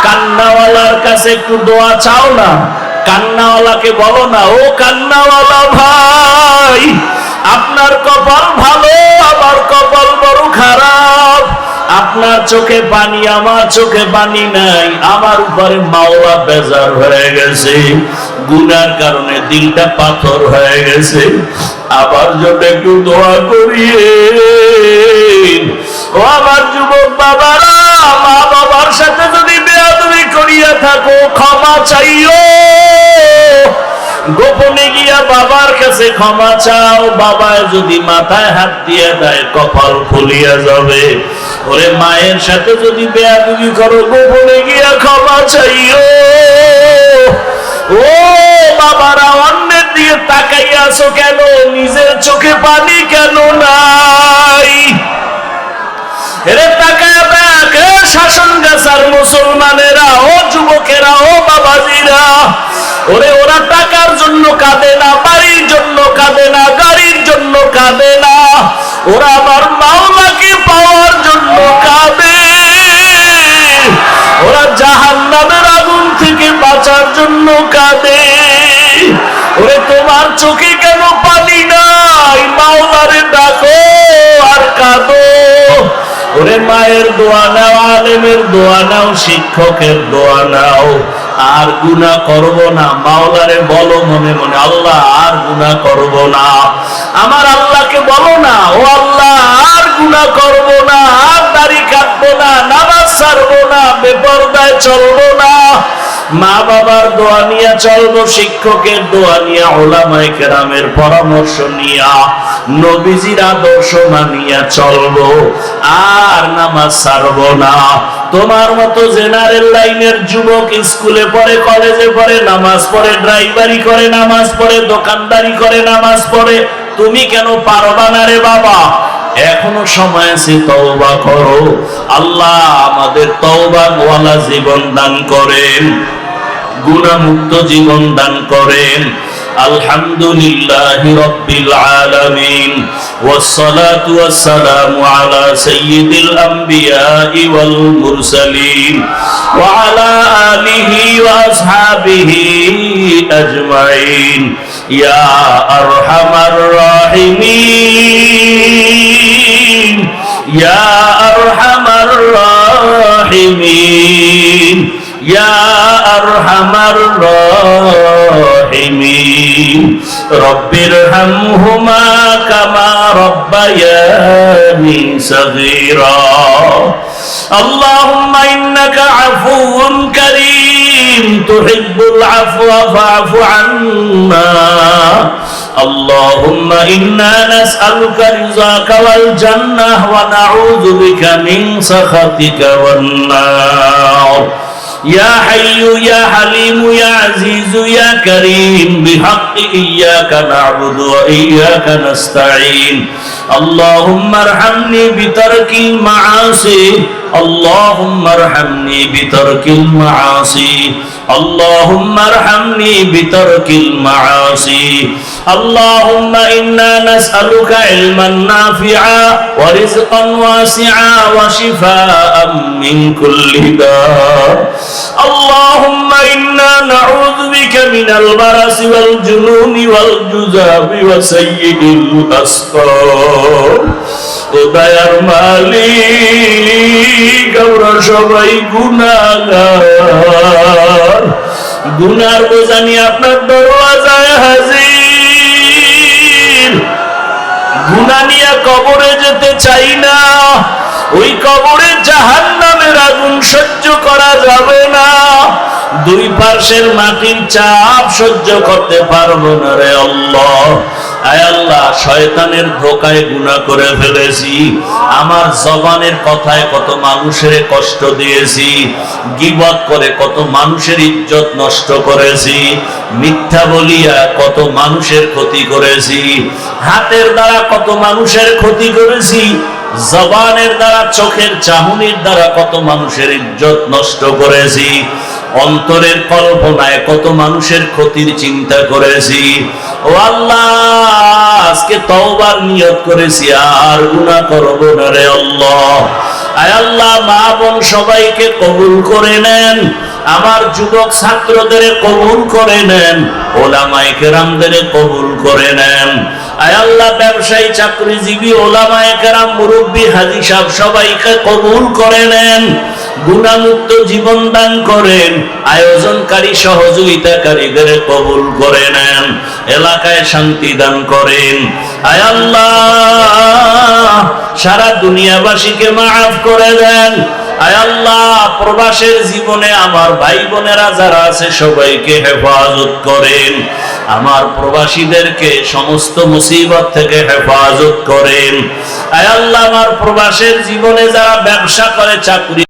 কান্নাওয়ালার কাছে একটু দোয়া চাও না, কান্নাওয়ালাকে বলো না, ও কান্নাওয়ালা ভাই, আপনার কপাল ভালো, আমার কপাল বড় খারাপ। আপনার চোখে পানি, আমার চোখে পানি নাই, আমার উপরে মাওলা বেজার হয়ে গেছে। গুনার কারণে দিলটা পাথর হয়ে গেছে, আবার জন্য একটু দোয়া করিয়ে। ও আমার যুবক বাবারা, মা বাবার সাথে যদি বেয়াদবি করিয়া থাকো ক্ষমা চাইও, গোপনে গিয়া বাবার কাছে ক্ষমা চাও। বাবা যদি মাথায় হাত দিয়ে দেয় কপাল খুলিয়া যাবে। ওরে মায়ের সাথে যদি বেয়াদবি করো গোপনে গিয়া ক্ষমা চাইও। ও বাবারা, অন্যের দিকে তাকাইয়া আছো কেন? নিজের চোখে পানি কেন নাই? এরে তাকায়া দেখ, শাসন গাছার মুসলমানেরা, ও যুবকেরা, ও বাবাজিরা, ওরে ওরা টাকার জন্য কাঁদে না, বাড়ির জন্য কাঁদে না, গাড়ির জন্য কাঁদে না, ওরা আমার মাওলাকে পাওয়ার জন্য কাঁদে। ওরা জাহান্নামের আগুন থেকে বাঁচার জন্য কাঁদে। ওরে তোমার চোখে কেন পানি নাই? মাওলারে ডাকো আর কাঁদো। ওরে মায়ের দোয়া নাও, আলেমের দোয়া নাও, শিক্ষকের দোয়া নাও, আর গুনাহ করব না। মাওলারে বলো মনে মনে, আল্লাহ আর গুনাহ করব না। আমার আল্লাহকে বলো না, ও আল্লাহ আর গুনাহ করব না, আর দাড়ি কাটবো না, নামাজ ছাড়বো না, বেপরদায় চলবো না। মা বাবার দোয়া নিয়ে চলবো, শিক্ষকের দোয়া নিয়ে, উলামায়ে কেরামের পরামর্শ নিয়া, নবীজির আদর্শ মানিয়া চলবো, আর নামাজ ছাড়বো না। তোমার মতো জেনারেল লাইনের যুবক স্কুলে পড়ে, কলেজে পড়ে, নামাজ পড়ে, ড্রাইভারি করে নামাজ পড়ে, দোকানদারি করে নামাজ পড়ে, তুমি কেন পারবা না রে বাবা? এখনো সময় আছে, তওবা করো। আল্লাহ আমাদের তওবা ওয়ালা জীবন দান করেন, গুনাহমুক্ত জীবন দান করেন। আলহামদুলিল্লাহি রাব্বিল আলামিন, ওয়াসসালাতু ওয়াসসালামু আলা সাইয়্যিদিল আমবিয়াই ওয়াল মুরসালিন ওয়া আলা আলিহি ওয়া আসহাবিহি আজমাইন। ইয়া আরহামার রাহিমিন, ইয়া আরহামার রাহিমিন, ইয়া আরহামার রাহিমিন। রব্বিরহামহুমা কামা রব্বায়ানি সগীরা। আল্লাহুম্মা ইন্নাকা আফুউন কারীম তুহিব্বুল আফওয়া ফা'ফু আন্না। আল্লাহুম্মা ইন্না নাসআলুকা রিযাকা ওয়াল জান্নাহ ওয়া নাউযু বিকা মিন সাখাতিকা ওয়ান নার। يا حي يا حليم يا عزيز يا كريم بحق إياك نعبد وإياك نستعين. اللهم ارحمني بترك المعاصي، اللهم ارحمني بترك المعاصي، اللهم ارحمني بترك المعاصي. اللهم إنا نسألك علما نافعا ورزقا واسعا وشفاء من كل داء. اللهم إنا نعوذ بك من البرص والجنون والجذام وسيء الأسقام. ও দয়ার মালিক, আমরা সবাই গুনাহগার, গুনার বোঝা নিয়ে আপনার দরওয়াজায় হাজির। গুনাহ নিয়ে কবরে যেতে চাই না, ওই কবরে জাহান্নামের আগুন সহ্য করা যাবে না। দুই পাশের মাটির চাপ সহ্য করতে পারবো না রে আল্লাহ। আয় আল্লাহ, শয়তানের ধোকায় গুনাহ করে ফেলেছি, আমার জবানের কথায় কত মানুষের কষ্ট দিয়েছি, গীবত করে কত মানুষের ইজ্জত নষ্ট করেছি, মিথ্যা বলিয়া কত মানুষের ক্ষতি করেছি, হাতের দ্বারা কত মানুষের ক্ষতি করেছি, জবানের দ্বারা, চোখের চাহনির দ্বারা কত মানুষের ইজ্জত নষ্ট করেছি, অন্তরের কল্পনায় কত মানুষের ক্ষতির চিন্তা করেছি। ও আল্লাহ, আজকে তওবার নিয়ত করেছি, আর গুনাহ করব না রে আল্লাহ। আয় আল্লাহ, মা বোন সবাইকে কবুল করে নেন, আমার যুবক ছাত্রদের কবুল করে নেন, ওলামায়ে কেরামদের কবুল করে নেন। আয় আল্লাহ ব্যবসায়ী চাকরিজীবী ওলামায়ে কেরাম মুরব্বী হাজী সাহেব সবাইকে কবুল করে নেন, গুনাহমুক্ত জীবন দান করেন, আয়োজনকারী সহযোগিতাকারীদের কবুল করে নেন, এলাকায় শান্তি দান করেন। আয় আল্লাহ সারা দুনিয়াবাসীকে মাফ করে দেন। আয় আল্লাহ প্রবাসের জীবনে আমার ভাই বোনেরা যারা আছে সবাইকে হেফাজত করেন, আমার প্রবাসীদেরকে সমস্ত মুসিবত থেকে হেফাজত করেন। আয় আল্লাহ আমার প্রবাসের জীবনে যারা ব্যবসা করে, চাকরি